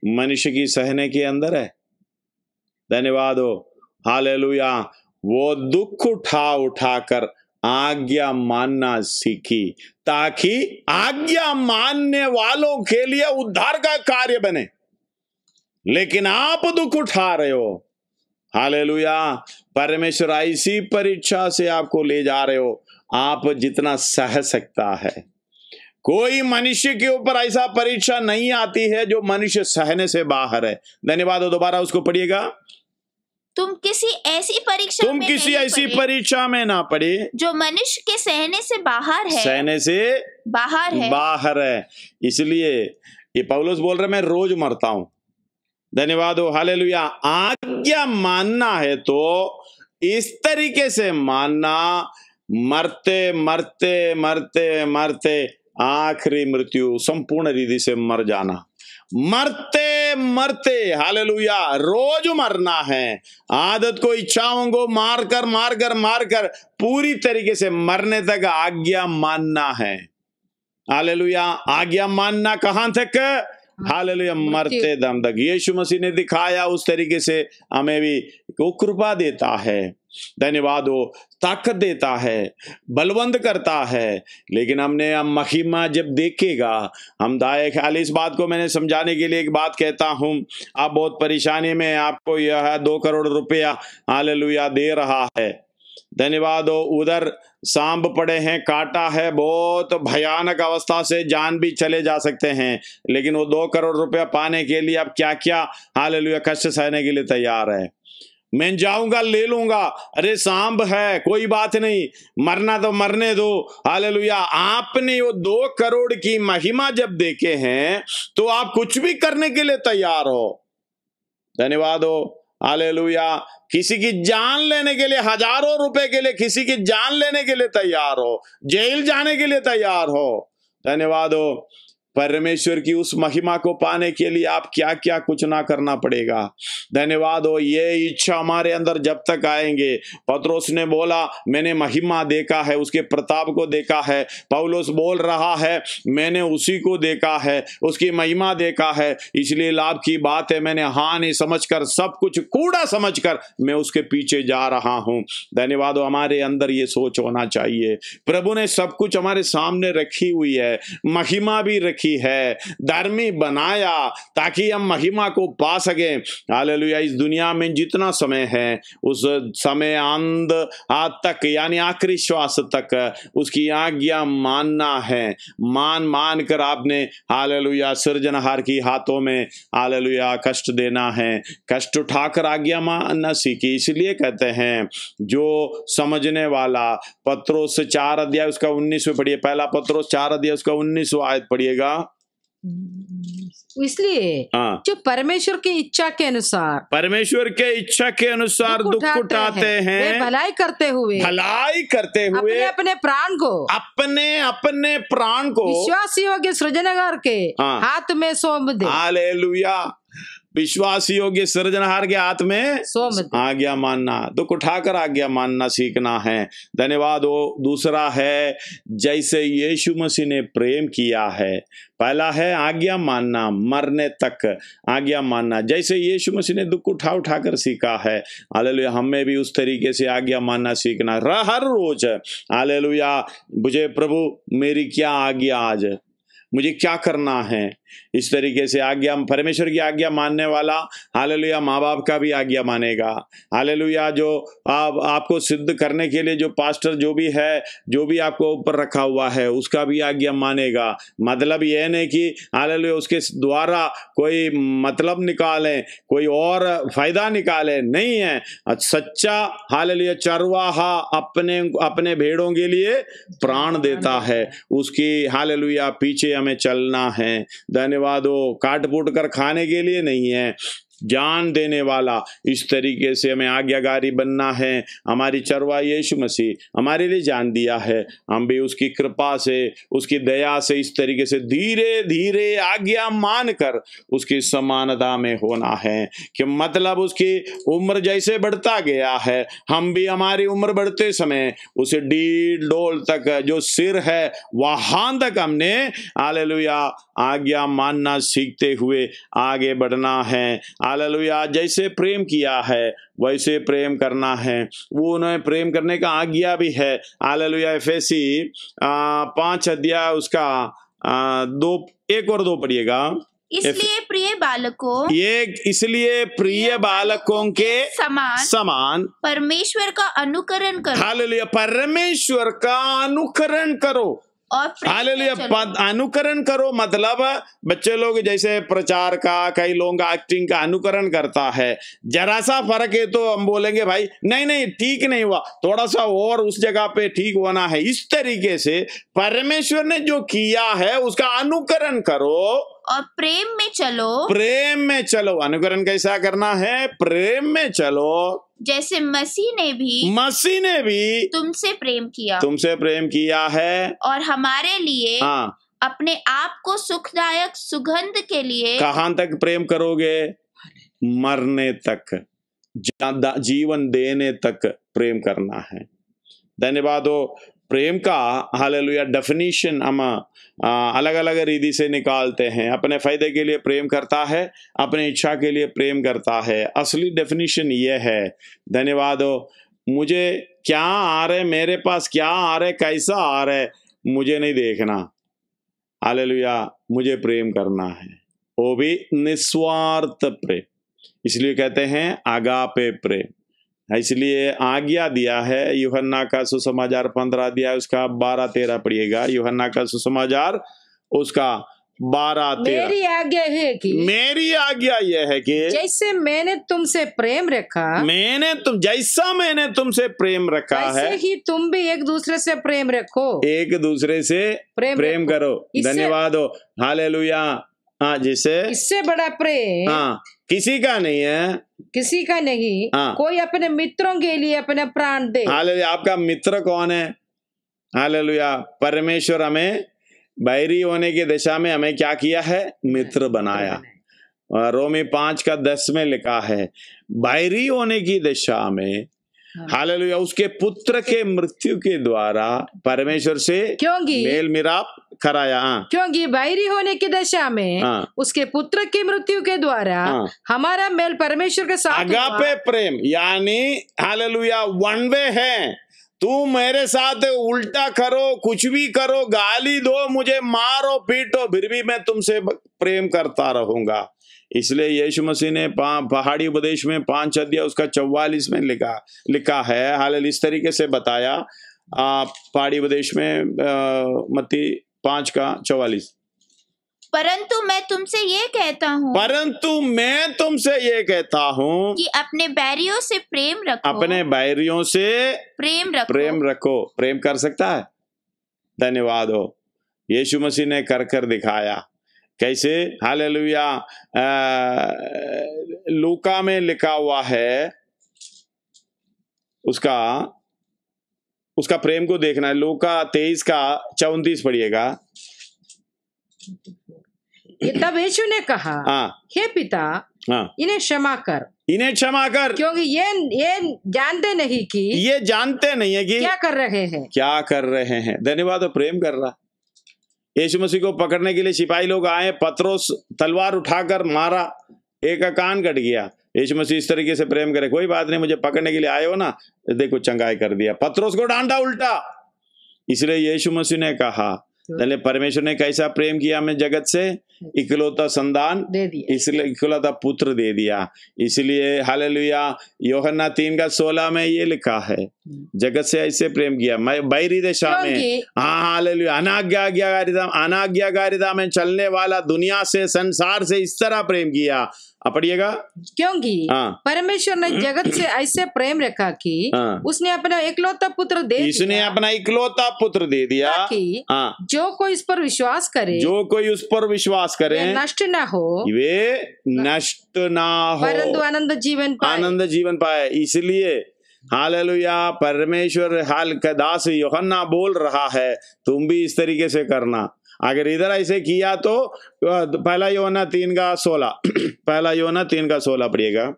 मनुष्य की सहने के अंदर है। धन्यवाद हो, हालेलुया। वो दुख उठाकर आज्ञा मानना सीखी, ताकि आज्ञा मानने वालों के लिए उद्धार का कार्य बने। लेकिन आप दुख उठा रहे हो। हालेलुया, परमेश्वर ऐसी परीक्षा से आपको ले जा रहे हो, आप जितना सह सकता है। कोई मनुष्य के ऊपर ऐसा परीक्षा नहीं आती है जो मनुष्य सहने से बाहर है। धन्यवाद हो, दोबारा उसको पढ़िएगा। तुम किसी ऐसी परीक्षा में ना पड़े जो मनुष्य के सहने से बाहर है। इसलिए ये पौलुस बोल रहे मैं रोज मरता हूं। धन्यवाद हो, हालेलुया। आज्ञा मानना है तो इस तरीके से मानना, मरते आखिरी मृत्यु संपूर्ण रीति से मर जाना। मरते मरते, हालेलुया, रोज मरना है। आदत को, इच्छाओं को मार कर पूरी तरीके से मरने तक आज्ञा मानना है। हालेलुया, आज्ञा मानना कहां तक? हालेलुया, मरते दम तक। यीशु मसीह ने दिखाया, उस तरीके से हमें भी वो कृपा देता है, धन्यवाद हो, ताकत देता है, बलवंत करता है। लेकिन हमने महिमा जब देखेगा, हम दाए ख्याल, इस बात को मैंने समझाने के लिए एक बात कहता हूं। आप बहुत परेशानी में, आपको यह 2 करोड़ रुपया हालेलुया दे रहा है, धन्यवाद हो, उधर सांप पड़े हैं, काटा है, बहुत भयानक अवस्था से जान भी चले जा सकते हैं। लेकिन वो 2 करोड़ रुपया पाने के लिए आप क्या क्या हालेलुया कष्ट सहने के लिए तैयार है। मैं जाऊंगा, ले लूंगा, अरे सांप है, कोई बात नहीं, मरना तो मरने दो, हालेलुया। आपने वो 2 करोड़ की महिमा जब देखे हैं तो आप कुछ भी करने के लिए तैयार हो, धन्यवाद हो, हालेलुया। किसी की जान लेने के लिए, हजारों रुपए के लिए किसी की जान लेने के लिए तैयार हो, जेल जाने के लिए तैयार हो, धन्यवाद हो। परमेश्वर की उस महिमा को पाने के लिए आप क्या क्या कुछ ना करना पड़ेगा, धन्यवाद हो। ये इच्छा हमारे अंदर जब तक आएंगे, पतरस ने बोला मैंने महिमा देखा है, उसके प्रताप को देखा है। पौलुस बोल रहा है मैंने उसी को देखा है, उसकी महिमा देखा है, इसलिए लाभ की बात है, मैंने हानि समझकर, सब कुछ कूड़ा समझकर मैं उसके पीछे जा रहा हूं, धन्यवाद हो। हमारे अंदर ये सोच होना चाहिए। प्रभु ने सब कुछ हमारे सामने रखी हुई है, महिमा भी रखी है, धर्मी बनाया ताकि हम महिमा को पा सकें, हालेलुया। इस दुनिया में जितना समय है, उस समय अंत तक, यानी आखिरी श्वास तक उसकी आज्ञा मानना है। मान कर आपने हालेलुया सृजनहार की हाथों में हालेलुया कष्ट देना है, कष्ट उठाकर आज्ञा मानना सीखी। इसलिए कहते हैं जो समझने वाला, पत्रोस 4 अध्याय उसका 19 पढ़िए, पहला पत्रोस 4 अध्याय उसका 19 आयत पढ़िएगा। इसलिए जो परमेश्वर की इच्छा के अनुसार दुख उठाते हैं, भलाई करते हुए अपने प्राण को विश्वासियों के सृजनहार के हाथ में सौंप दे। हालेलुया, विश्वासी योग्य सृजनहार के हाथ में आज्ञा मानना, दुख उठाकर आज्ञा मानना सीखना है, धन्यवाद हो। दूसरा है जैसे यीशु मसीह ने प्रेम किया है। पहला है आज्ञा मानना, मरने तक आज्ञा मानना, जैसे यीशु मसीह ने दुख उठाकर सीखा है, हालेलुया। हमें भी उस तरीके से आज्ञा मानना सीखना हर रोज, हालेलुया। मुझे प्रभु मेरी क्या आज्ञा, आज मुझे क्या करना है, इस तरीके से आज्ञा, परमेश्वर की आज्ञा मानने वाला हालेलुया माँ बाप का भी आज्ञा मानेगा, हालेलुया। जो आपको सिद्ध करने के लिए जो पास्टर जो भी है, जो भी आपको ऊपर रखा हुआ है, उसका भी आज्ञा मानेगा। मतलब यह नहीं कि हालेलुया उसके द्वारा कोई मतलब निकाले, कोई और फायदा निकाले, नहीं है। सच्चा हालेलुया चरवाहा अपने भेड़ों के लिए प्राण देता है, उसकी हालेलुया पीछे हमें चलना है, धन्यवाद हो। काट फूट कर खाने के लिए नहीं है, जान देने वाला, इस तरीके से हमें आज्ञाकारी बनना है। हमारी चरवा यीशु मसीह हमारे लिए जान दिया है, हम भी उसकी कृपा से, उसकी दया से इस तरीके से धीरे धीरे आज्ञा मानकर उसकी समानता में होना है। कि मतलब उसकी उम्र जैसे बढ़ता गया है, हम भी हमारी उम्र बढ़ते समय उसे डील डोल तक, जो सिर है वहां तक हमने हालेलुया आज्ञा मानना सीखते हुए आगे बढ़ना है, हालेलुया। जैसे प्रेम किया है वैसे प्रेम करना है, वो उन्हें प्रेम करने का आज्ञा भी है, हालेलुया। एफेसी 5 अध्याय उसका 1 और 2 पढ़िएगा। इसलिए प्रिय बालकों के समान परमेश्वर का अनुकरण करो, हालेलुया, परमेश्वर का अनुकरण करो, हालेलुया। अनुकरण करो मतलब बच्चे लोग जैसे प्रचार का, कई लोगों का एक्टिंग का अनुकरण करता है, जरा सा फर्क है तो हम बोलेंगे भाई नहीं ठीक नहीं हुआ, थोड़ा सा और उस जगह पे ठीक होना है। इस तरीके से परमेश्वर ने जो किया है उसका अनुकरण करो और प्रेम में चलो। अनुकरण कैसा करना है? प्रेम में चलो, जैसे मसीह ने भी तुमसे प्रेम किया है और हमारे लिए अपने आप को सुखदायक सुगंध के लिए कहां तक प्रेम करोगे? मरने तक, जीवन देने तक प्रेम करना है। धन्यवाद हो। प्रेम का हालेलुया डेफिनेशन हम अलग अलग रीति से निकालते हैं। अपने फायदे के लिए प्रेम करता है, अपनी इच्छा के लिए प्रेम करता है। असली डेफिनेशन ये है। धन्यवाद हो। मुझे क्या आ रहा है, मेरे पास क्या आ रहा है, कैसा आ रहा है, मुझे नहीं देखना। हालेलुया। मुझे प्रेम करना है, वो भी निस्वार्थ प्रेम। इसलिए कहते हैं आगापे प्रेम। इसलिए आज्ञा दिया है। यूहन्ना का सुसमाचार 15 अध्याय उसका 12-13 पढ़िएगा। यूहन्ना का सुसमाचार उसका 12-13। मेरी आज्ञा है कि, मेरी आज्ञा यह है कि जैसे मैंने तुमसे प्रेम रखा, जैसा मैंने तुमसे प्रेम रखा है, वैसे ही तुम भी एक दूसरे से प्रेम रखो। एक दूसरे से प्रेम करो। धन्यवाद हो। हालेलुया। हाँ, जिसे इससे बड़ा प्रेम किसी का नहीं है, किसी का नहीं। कोई अपने मित्रों के लिए अपना प्राण दे। हालेलुया। आपका मित्र कौन है? हालेलुया। परमेश्वर हमें बैरी होने की दिशा में हमें क्या किया है? मित्र बनाया। रोमी 5:10 में लिखा है, बैरी होने की दिशा में हालेलुया उसके पुत्र के मृत्यु के द्वारा परमेश्वर से मेल मिलाप कराया। क्योंकि बैरी होने की दशा में उसके पुत्र की मृत्यु के द्वारा हमारा मेल परमेश्वर के साथ। अगापे प्रेम यानी हालेलुया वन वे है। तू मेरे साथ उल्टा करो, कुछ भी करो, गाली दो, मुझे मारो पीटो, फिर भी मैं तुमसे प्रेम करता रहूंगा। इसलिए यीशु मसीह ने पहाड़ी उपदेश में 5 अध्याय उसका 44 में लिखा है। हालेलुया इस तरीके से बताया पहाड़ी उपदेश में मत्ती 5:44। परंतु मैं तुमसे ये कहता हूँ कि अपने बैरियों से प्रेम रखो। अपने बैरियों से प्रेम रखो। प्रेम कर सकता है? धन्यवाद हो। यीशु मसीह ने कर दिखाया। कैसे? हालेलुया। लूका में लिखा हुआ है, उसका प्रेम को देखना है। लूका 23:34 पढ़िएगा। तब यीशु ने कहा, हे पिता, इन्हें क्षमा कर, क्योंकि ये जानते नहीं कि क्या कर रहे हैं। धन्यवाद। प्रेम कर रहा। यीशु मसीह को पकड़ने के लिए सिपाही लोग आए, पतरस तलवार उठाकर मारा, एक का कान कट गया। यीशु मसीह इस तरीके से प्रेम करे, कोई बात नहीं, मुझे पकड़ने के लिए आए हो ना, देखो चंगाई कर दिया। पतरस को डांटा उल्टा। इसलिए यीशु मसीह ने कहा, परमेश्वर ने कैसा प्रेम किया हमें जगत से, इकलौता संतान दे दिया, इसलिए इकलौता पुत्र दे दिया। इसलिए हालेलुया यूहन्ना 3:16 में ये लिखा है, जगत से ऐसे प्रेम किया मैं बैरी दिशा में। हालेलुया। अनाज्ञाकारिता में चलने वाला दुनिया से, संसार से इस तरह प्रेम किया। पढ़िएगा। क्योंकि परमेश्वर ने जगत से ऐसे प्रेम रखा कि उसने अपना इकलौता पुत्र दे दिया। इसने अपना इकलौता पुत्र दे दिया कि जो कोई उस पर विश्वास करे, नष्ट न हो, परंतु आनंद जीवन पाए। इसलिए हालेलुया परमेश्वर हाल का दास यूहन्ना बोल रहा है, तुम भी इस तरीके से करना। अगर इधर ऐसे किया तो 1 यूहन्ना 3:16 1 यूहन्ना 3:16 पढ़िएगा।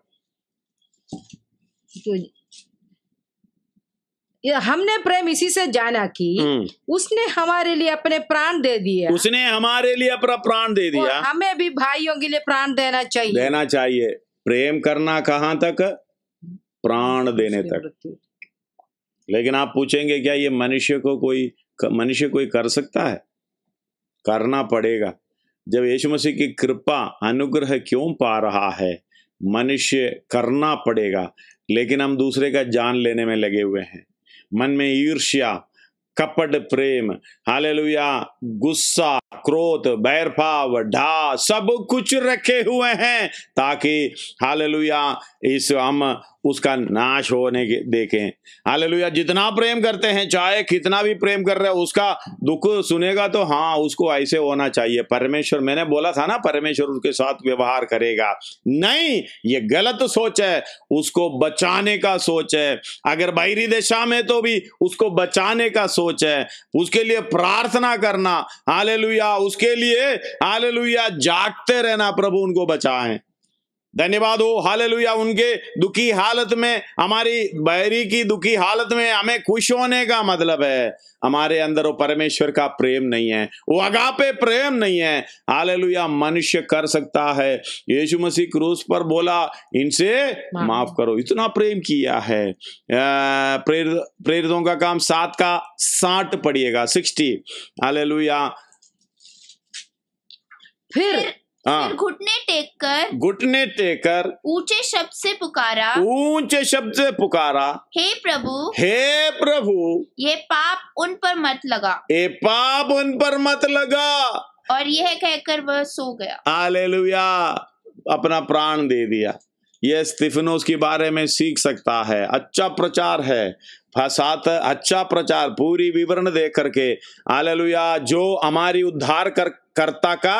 हमने प्रेम इसी से जाना कि उसने हमारे लिए अपने प्राण दे दिया। और हमें भी भाइयों के लिए प्राण देना चाहिए। प्रेम करना कहाँ तक? प्राण देने तक। लेकिन आप पूछेंगे क्या ये मनुष्य कोई कर सकता है? करना पड़ेगा। जब यीशु मसीह की कृपा अनुग्रह क्यों पा रहा है, मनुष्य करना पड़ेगा। लेकिन हम दूसरे का जान लेने में लगे हुए हैं। मन में ईर्ष्या, कपट प्रेम, हालेलुया, गुस्सा, क्रोध, बैरभाव, ढा सब कुछ रखे हुए हैं, ताकि हालेलुया हम उसका नाश होने के देखें। हालेलुया। जितना प्रेम करते हैं, चाहे कितना भी प्रेम कर रहे हो, उसका दुख सुनेगा तो हाँ, उसको ऐसे होना चाहिए। परमेश्वर, मैंने बोला था ना, परमेश्वर उसके साथ व्यवहार करेगा नहीं, ये गलत सोच है, उसको बचाने का सोच है। अगर बाहरी दिशा में तो भी उसको बचाने का सोच है, उसके लिए प्रार्थना करना, हालेलुया, उसके लिए हालेलुया जागते रहना, प्रभु उनको बचाएं। धन्यवाद हो, हालेलुया। उनके दुखी हालत में, हमारी बैरी की दुखी हालत में हमें खुश होने का मतलब है हमारे अंदर वो परमेश्वर का प्रेम नहीं है, वो अगापे प्रेम नहीं है। हालेलुया। मनुष्य कर सकता है, यीशु मसीह क्रूस पर बोला इनसे माफ करो, इतना प्रेम किया है। प्रेरितों का काम 7 का 60 पढ़िएगा, 60। हालेलुया। फिर घुटने टेककर ऊंचे शब्द से पुकारा, हे प्रभु, ये पाप उन पर मत लगा। और यह कहकर वह सो गया। हालेलुया। अपना प्राण दे दिया। यह स्तिफनोस के बारे में सीख सकता है। अच्छा प्रचार है, साथ अच्छा प्रचार, पूरी विवरण दे करके। हालेलुया। जो हमारी उद्धार कर्ता का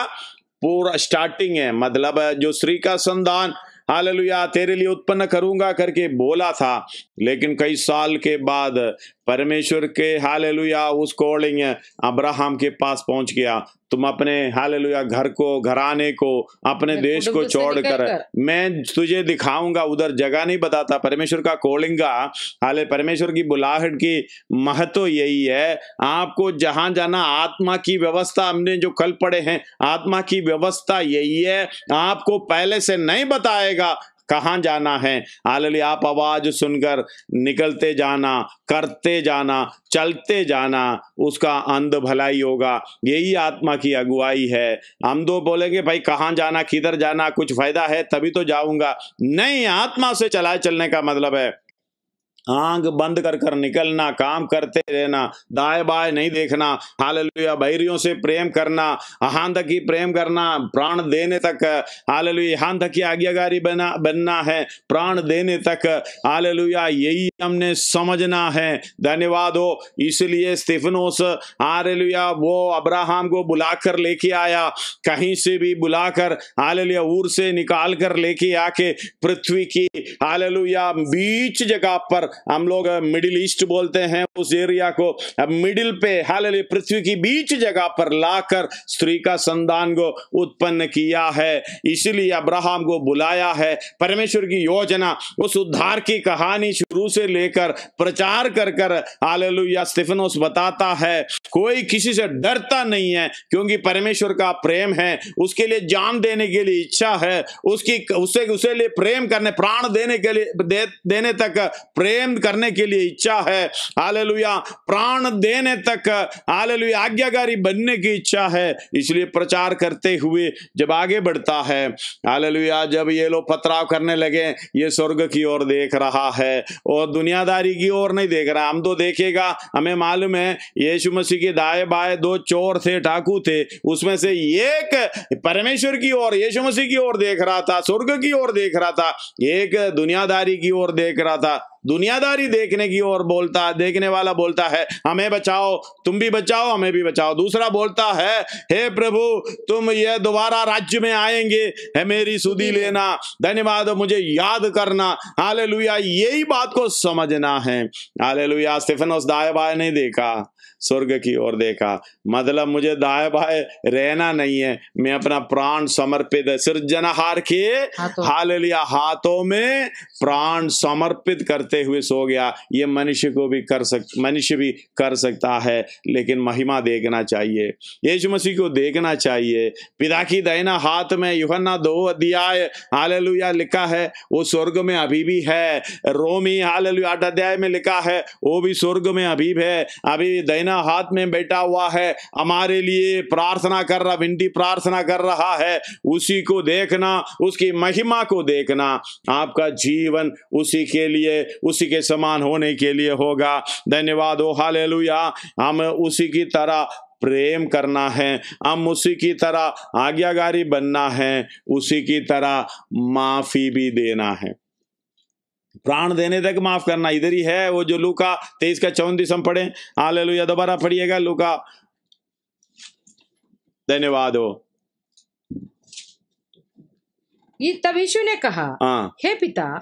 पूरा स्टार्टिंग है, मतलब जो स्त्री का संतान हालेलुया तेरे लिए उत्पन्न करूंगा करके बोला था, लेकिन कई साल के बाद परमेश्वर के हालेलुया उस कॉलिंग अब्राहम के पास पहुंच गया। तुम अपने हालेलुया घर को, घराने को, अपने देश को छोड़कर मैं तुझे दिखाऊंगा, उधर जगह नहीं बताता। परमेश्वर का कॉलिंग का हाले, परमेश्वर की बुलाहट की महत्व यही है। आपको जहां जाना, आत्मा की व्यवस्था, हमने जो कल पढ़े हैं, आत्मा की व्यवस्था यही है। आपको पहले से नहीं बताएगा कहां जाना है। हालेलुया। आप आवाज सुनकर निकलते जाना, करते जाना, चलते जाना, उसका अंत भलाई होगा। यही आत्मा की अगुवाई है। हम तो बोलेंगे भाई कहां जाना, किधर जाना, कुछ फायदा है तभी तो जाऊंगा। नहीं, आत्मा से चलने का मतलब है आंख बंद कर निकलना, काम करते रहना, दाएं बाएं नहीं देखना। हालेलुया। बैरियों से प्रेम करना, यहाँ तक की प्रेम करना, प्राण देने तक। हालेलुया। यहाँ तक की आज्ञाकारी बनना है, प्राण देने तक। हालेलुया। यही हमने समझना है। धन्यवाद हो। इसलिए स्तिफनोस हालेलुया वो अब्राहम को बुलाकर लेके आया, कहीं से भी बुलाकर हालेलुया ऊर से निकाल कर लेके आके पृथ्वी की हालेलुया बीच जगह पर, हम लोग मिडिल ईस्ट बोलते हैं उस एरिया को, मिडिल पे हालेलुया पृथ्वी की बीच जगह पर लाकर स्त्री का संतान को उत्पन्न किया है। इसलिए अब्राहम को बुलाया है। परमेश्वर की योजना, उस उद्धार की कहानी शुरू से लेकर प्रचार कर हालेलुया स्तिफनोस बताता है। कोई किसी से डरता नहीं है, क्योंकि परमेश्वर का प्रेम है, उसके लिए जान देने के लिए इच्छा है, उसे लिए प्रेम करने, प्राण देने के लिए देने तक प्रेम करने के लिए इच्छा है। हालेलुया। प्राण देने तक हालेलुया आज्ञाकारी बनने की इच्छा है। इसलिए प्रचार करते हुए जब आगे बढ़ता है, हालेलुया, जब ये लोग पथराव करने लगे, ये स्वर्ग की ओर देख रहा है और दुनियादारी की ओर नहीं देख रहा। हम तो देखेगा, हमें मालूम है यीशु मसीह के दाएं बाएं 2 चोर थे, डाकू थे, उसमें से एक परमेश्वर की ओर, यीशु मसीह की ओर देख रहा था, स्वर्ग की ओर देख रहा था, एक दुनियादारी की ओर देख रहा था। दुनियादारी देखने की ओर देखने वाला बोलता है हमें बचाओ, तुम भी बचाओ, हमें भी बचाओ। दूसरा बोलता है हे प्रभु, तुम ये दोबारा राज्य में आएंगे, है मेरी सुधि लेना, धन्यवाद, मुझे याद करना। हालेलुया। यही बात को समझना है। हालेलुया। स्तिफनोस दाएं बाएं नहीं देखा, स्वर्ग की ओर देखा। मतलब मुझे दाएं बाएं रहना नहीं है, मैं अपना प्राण समर्पित सृजनहार के हालेलुया हाथों में प्राण समर्पित करते हुए सो गया। ये मनुष्य भी कर सकता है, लेकिन महिमा देखना चाहिए, यीशु मसीह को देखना चाहिए। पिता की दाहिना हाथ में यूहन्ना 2 अध्याय हालेलुया लिखा है, वो स्वर्ग में अभी भी है। रोमी हालेलुया 8 अध्याय में लिखा है, वो भी स्वर्ग में अभी है, अभी दाहिना हाथ में बैठा हुआ है, हमारे लिए प्रार्थना कर रहा, विनती प्रार्थना कर रहा है। उसी को देखना, उसकी महिमा को देखना, आपका जीवन उसी के लिए, उसी के समान होने के लिए होगा। धन्यवाद हो। हालेलुया। हम उसी की तरह प्रेम करना है, हम उसी की तरह आज्ञाकारी बनना है, उसी की तरह माफी भी देना है। प्राण देने तक माफ करना इधर ही है। वो जो लूका 23 का 34 हम पढ़े, हालेलुया, दोबारा पढ़िएगा लूका। धन्यवाद हो। तब यीशु ने कहा, हे पिता,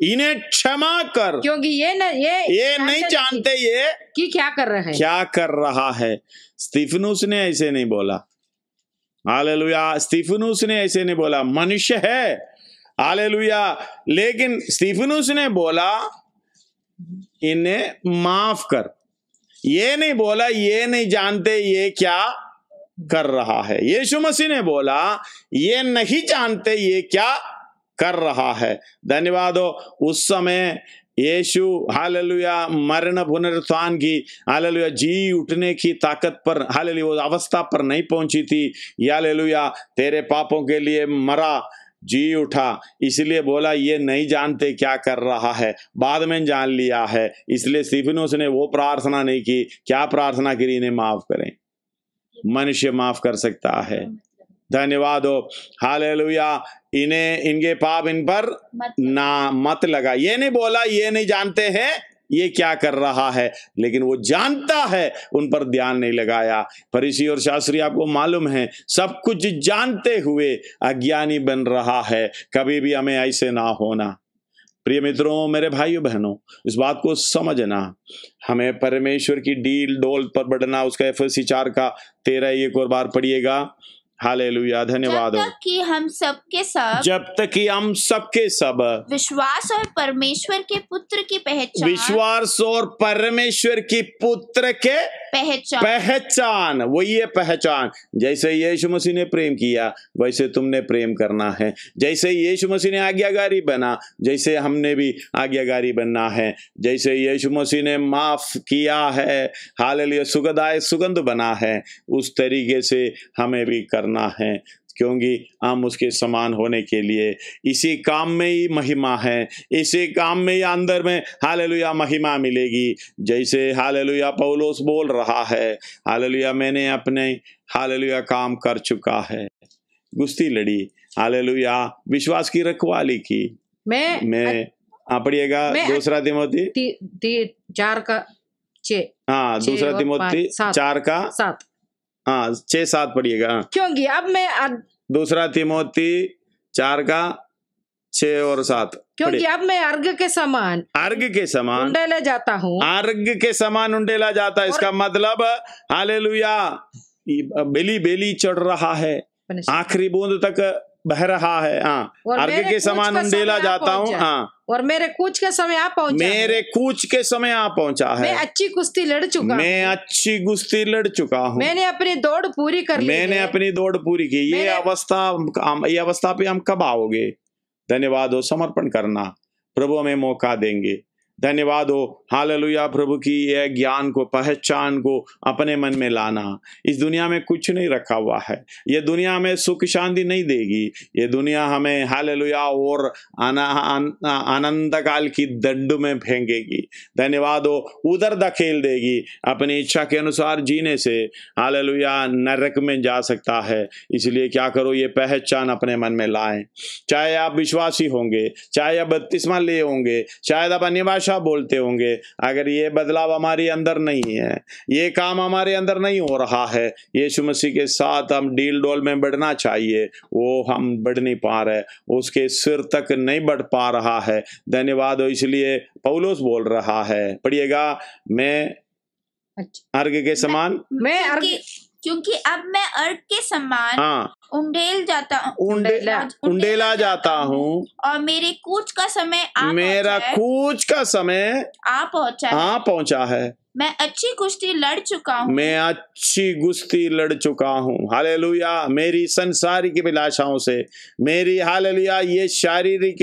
इन्हें क्षमा कर, क्योंकि ये नहीं जानते ये कि क्या कर रहा है। स्तिफनुस ने ऐसे नहीं बोला, हालेलुया, स्तिफनुस ने ऐसे नहीं बोला, मनुष्य है, हालेलुया, लेकिन स्तिफनुस ने बोला इन्हें माफ कर। ये नहीं बोला ये नहीं जानते ये क्या कर रहा है। यीशु मसीह ने बोला ये नहीं जानते ये क्या कर रहा है। धन्यवाद हो। उस समय यीशु हालेलुया मरण पुनरुत्थान की, हालेलुया जी उठने की ताकत पर, हालेलुया वो अवस्था पर नहीं पहुंची थी। हालेलुया तेरे पापों के लिए मरा, जी उठा, इसलिए बोला ये नहीं जानते क्या कर रहा है। बाद में जान लिया है, इसलिए स्तिफनुस ने वो प्रार्थना नहीं की। क्या प्रार्थना करी? इन्हें माफ करें। मनुष्य माफ कर सकता है। धन्यवाद हो। हालेलुया, इनके पाप इन पर ना मत लगा। ये नहीं बोला ये नहीं जानते हैं ये क्या कर रहा है, लेकिन वो जानता है, उन पर ध्यान नहीं लगाया। फरीसी और शास्त्री आपको मालूम है सब कुछ जानते हुए अज्ञानी बन रहा है। कभी भी हमें ऐसे ना होना। प्रिय मित्रों, मेरे भाइयों बहनों, इस बात को समझना, हमें परमेश्वर की डील डोल पर बढ़ना। उसका एफएसी 4 का 13 एक और बार पढ़िएगा। हालेलुया, धन्यवाद। जब तक कि हम सबके सब विश्वास और परमेश्वर के पुत्र की पहचान, वही है पहचान। जैसे यीशु मसीह ने प्रेम किया वैसे तुमने प्रेम करना है। जैसे यीशु मसीह ने आज्ञाकारी बना, जैसे हमने भी आज्ञाकारी बनना है। जैसे यीशु मसीह ने माफ किया है, हालेलुया सुगंधदायक सुगंध बना है, उस तरीके से हमें भी करना है, क्योंकि हम उसके समान होने के लिए इसी काम में ही महिमा है। इसी काम में ही अंदर में हालेलुया महिमा मिलेगी। जैसे हालेलुया पौलुस बोल रहा है, हालेलुया मैंने अपने हालेलुया काम कर चुका है, कुश्ती लड़ी, हालेलुया विश्वास की रखवाली की। मैं पढ़िएगा दूसरा तिमोथी 4 का 6। हाँ, दूसरा तिमोथी 4 का 7। हाँ 6-7 पढ़िएगा। क्योंकि अब मैं दूसरा तिमोथी 4 का 6 और 7। क्योंकि अब मैं अर्घ के समान उंडेला जाता हूँ। अर्घ के समान उंडेला जाता है, इसका मतलब हालेलुया बेली चढ़ रहा है, आखिरी बूंद तक बह रहा है। हाँ, अर्घ के समान उंडेला जाता हूँ। हाँ, और मेरे कूच के समय आप पहुंचा है। मैं अच्छी कुश्ती लड़ चुका हूँ। मैंने अपनी दौड़ पूरी की। ये अवस्था पे हम कब आओगे? धन्यवाद हो। समर्पण करना, प्रभु हमें मौका देंगे। धन्यवाद हो। हालेलुया, प्रभु की यह ज्ञान को, पहचान को अपने मन में लाना। इस दुनिया में कुछ नहीं रखा हुआ है। ये दुनिया हमें सुख शांति नहीं देगी। ये दुनिया हमें हालेलुया और आनंद काल की दंड में फेंकेगी। धन्यवाद हो, उधर धकेल देगी। अपनी इच्छा के अनुसार जीने से हालेलुया नरक में जा सकता है। इसलिए क्या करो, ये पहचान अपने मन में लाएं। चाहे आप विश्वासी होंगे, चाहे आप बपतिस्मा लिए होंगे, शायद आप अन्य भाषा बोलते होंगे, अगर ये बदलाव हमारे अंदर नहीं है, ये काम हमारे अंदर नहीं हो रहा है, यीशु मसीह के साथ हम डील डोल में बढ़ना चाहिए, वो हम बढ़ नहीं पा रहे, उसके सिर तक नहीं बढ़ पा रहा है। धन्यवाद हो। इसलिए पौलुस बोल रहा है, पढ़िएगा, मैं अर्घ के समान, क्योंकि अब मैं अर्घ के समान उंडेला जाता हूँ और मेरे कूच का समय आ पहुंचा है। मैं अच्छी कुश्ती लड़ चुका हूँ। हालेलुया, मेरी संसारिक अभिलाषाओं से, मेरी हालेलुया ये शारीरिक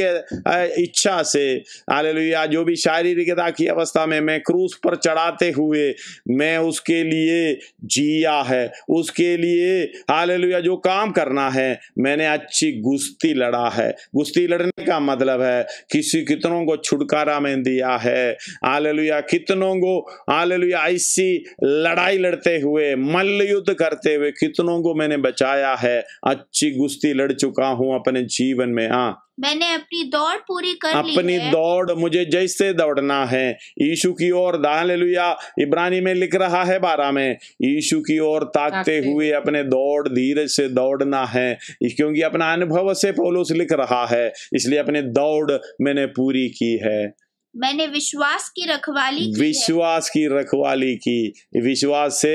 इच्छा से, हालेलुया जो भी शारीरिकता की अवस्था में मैं क्रूस पर चढ़ाते हुए मैं उसके लिए जिया है, उसके लिए हालेलुया जो काम करना है, मैंने अच्छी कुश्ती लड़ा है। कुश्ती लड़ने का मतलब है कितनों को छुटकारा में दिया है। हालेलुया कितनों को हालेलुया ऐसी लड़ाई लड़ते हुए, मल्ल युद्ध करते हुए कितनों को मैंने बचाया है। अच्छी कुश्ती लड़ चुका हूं अपने जीवन में। हाँ, मैंने अपनी दौड़ पूरी कर ली है। अपनी दौड़ मुझे जैसे दौड़ना है यीशु की ओर, हालेलुया, इब्रानी में लिख रहा है 12 में, यीशु की ओर ताकते हुए अपने दौड़ धीरे से दौड़ना है, क्योंकि अपना अनुभव से पौलुस लिख रहा है, इसलिए अपनी दौड़ मैंने पूरी की है। मैंने विश्वास की रखवाली की, विश्वास की रखवाली की। विश्वास से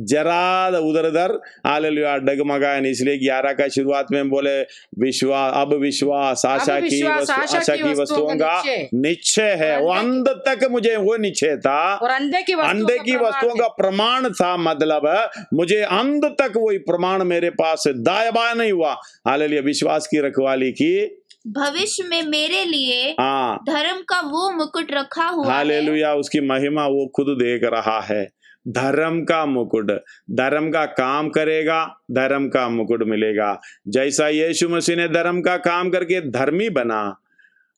जरा उधर उधर हालेलुया डगमगाए नहीं, इसलिए 11 का शुरुआत में बोले विश्वास, अब विश्वास आशा की वस्तुओं का निश्चय है। वो अंत तक मुझे वो निश्चय था, अंधे की वस्तुओं का प्रमाण था, मतलब मुझे अंत तक वही प्रमाण मेरे पास दाया बाया नहीं हुआ। हालेलुया, विश्वास की रखवाली की। भविष्य में मेरे लिए धर्म का वो मुकुट रखा हुआ है। हालेलुया, उसकी महिमा वो खुद देख रहा है। धर्म का मुकुट, धर्म का काम करेगा, धर्म का मुकुट मिलेगा। जैसा यीशु मसीह ने धर्म का काम करके धर्मी बना,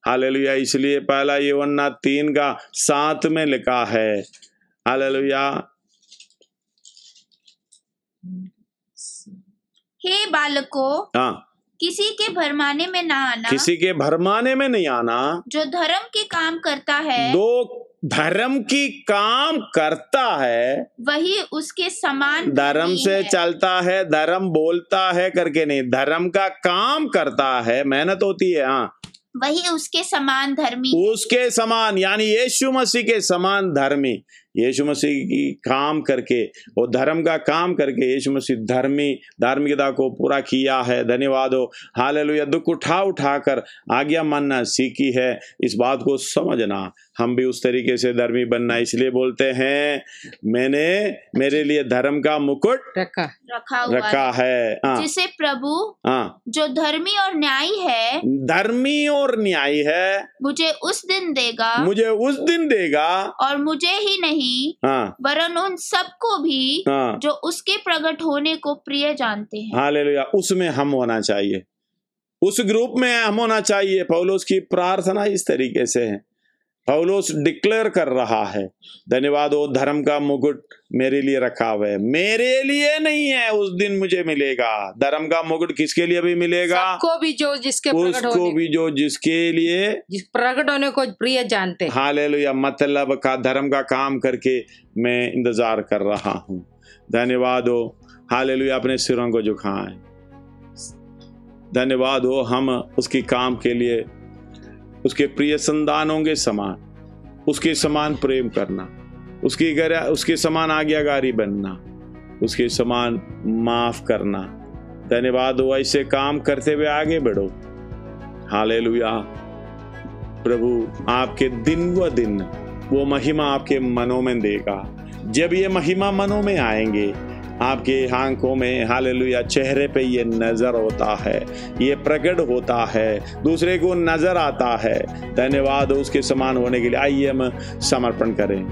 हालेलुया, इसलिए पहला यूहन्ना 3:7 में लिखा है, हालेलुया, हे बालकों, किसी के भरमाने में ना आना, किसी के भरमाने में नहीं आना, जो धर्म के काम करता है, दो धर्म की काम करता है, वही उसके समान धर्म से चलता है, धर्म बोलता है करके नहीं, धर्म का काम करता है, मेहनत होती है, हाँ, वही उसके समान धर्मी, उसके समान यानी यीशु मसीह के समान धर्मी। यीशु मसीह की काम करके और धर्म का काम करके यीशु मसीह धार्मिकता को पूरा किया है। धन्यवाद हो, हालेलुया। दुख उठा कर आज्ञा मानना सीखी है, इस बात को समझना, हम भी उस तरीके से धर्मी बनना। इसलिए बोलते हैं मैंने मेरे लिए धर्म का मुकुट रखा है, जिसे प्रभु जो धर्मी और न्यायी है, धर्मी और न्यायी है, मुझे उस दिन देगा, और मुझे ही नहीं वरन उन सबको भी जो उसके प्रकट होने को प्रिय जानते हैं। हालेलुया, उसमें हम होना चाहिए, उस ग्रुप में हम होना चाहिए। पौलुस की प्रार्थना इस तरीके से है, पौलुस डिक्लेयर कर रहा है, धन्यवाद हो, धर्म का मुकुट मेरे लिए रखा हुआ है, मेरे लिए नहीं है, उस दिन मुझे मिलेगा। धर्म का मुकुट किसके लिए भी मिलेगा? सबको भी जो जिसके उसको भी जो जिसके लिए प्रकट होने को प्रिय जानते हैं। हालेलुया, मतलब का धर्म का काम करके मैं इंतजार कर रहा हूँ। धन्यवाद हो, हालेलुया। अपने सिरों को झुकाएं, धन्यवाद हो, हम उसके काम के लिए उसके प्रिय संतानों के समान, उसके समान प्रेम करना, उसके समान आज्ञाकारी बनना, उसके समान माफ करना। धन्यवाद हो, ऐसे काम करते हुए आगे बढ़ो। हालेलुया। प्रभु आपके दिन व दिन वो महिमा आपके मनों में देगा। जब ये महिमा मनों में आएंगे, आपके आंखों में, हालेलुया, चेहरे पे ये नजर होता है, ये प्रकट होता है, दूसरे को नजर आता है। धन्यवाद उसके समान होने के लिए। आइए हम समर्पण करें।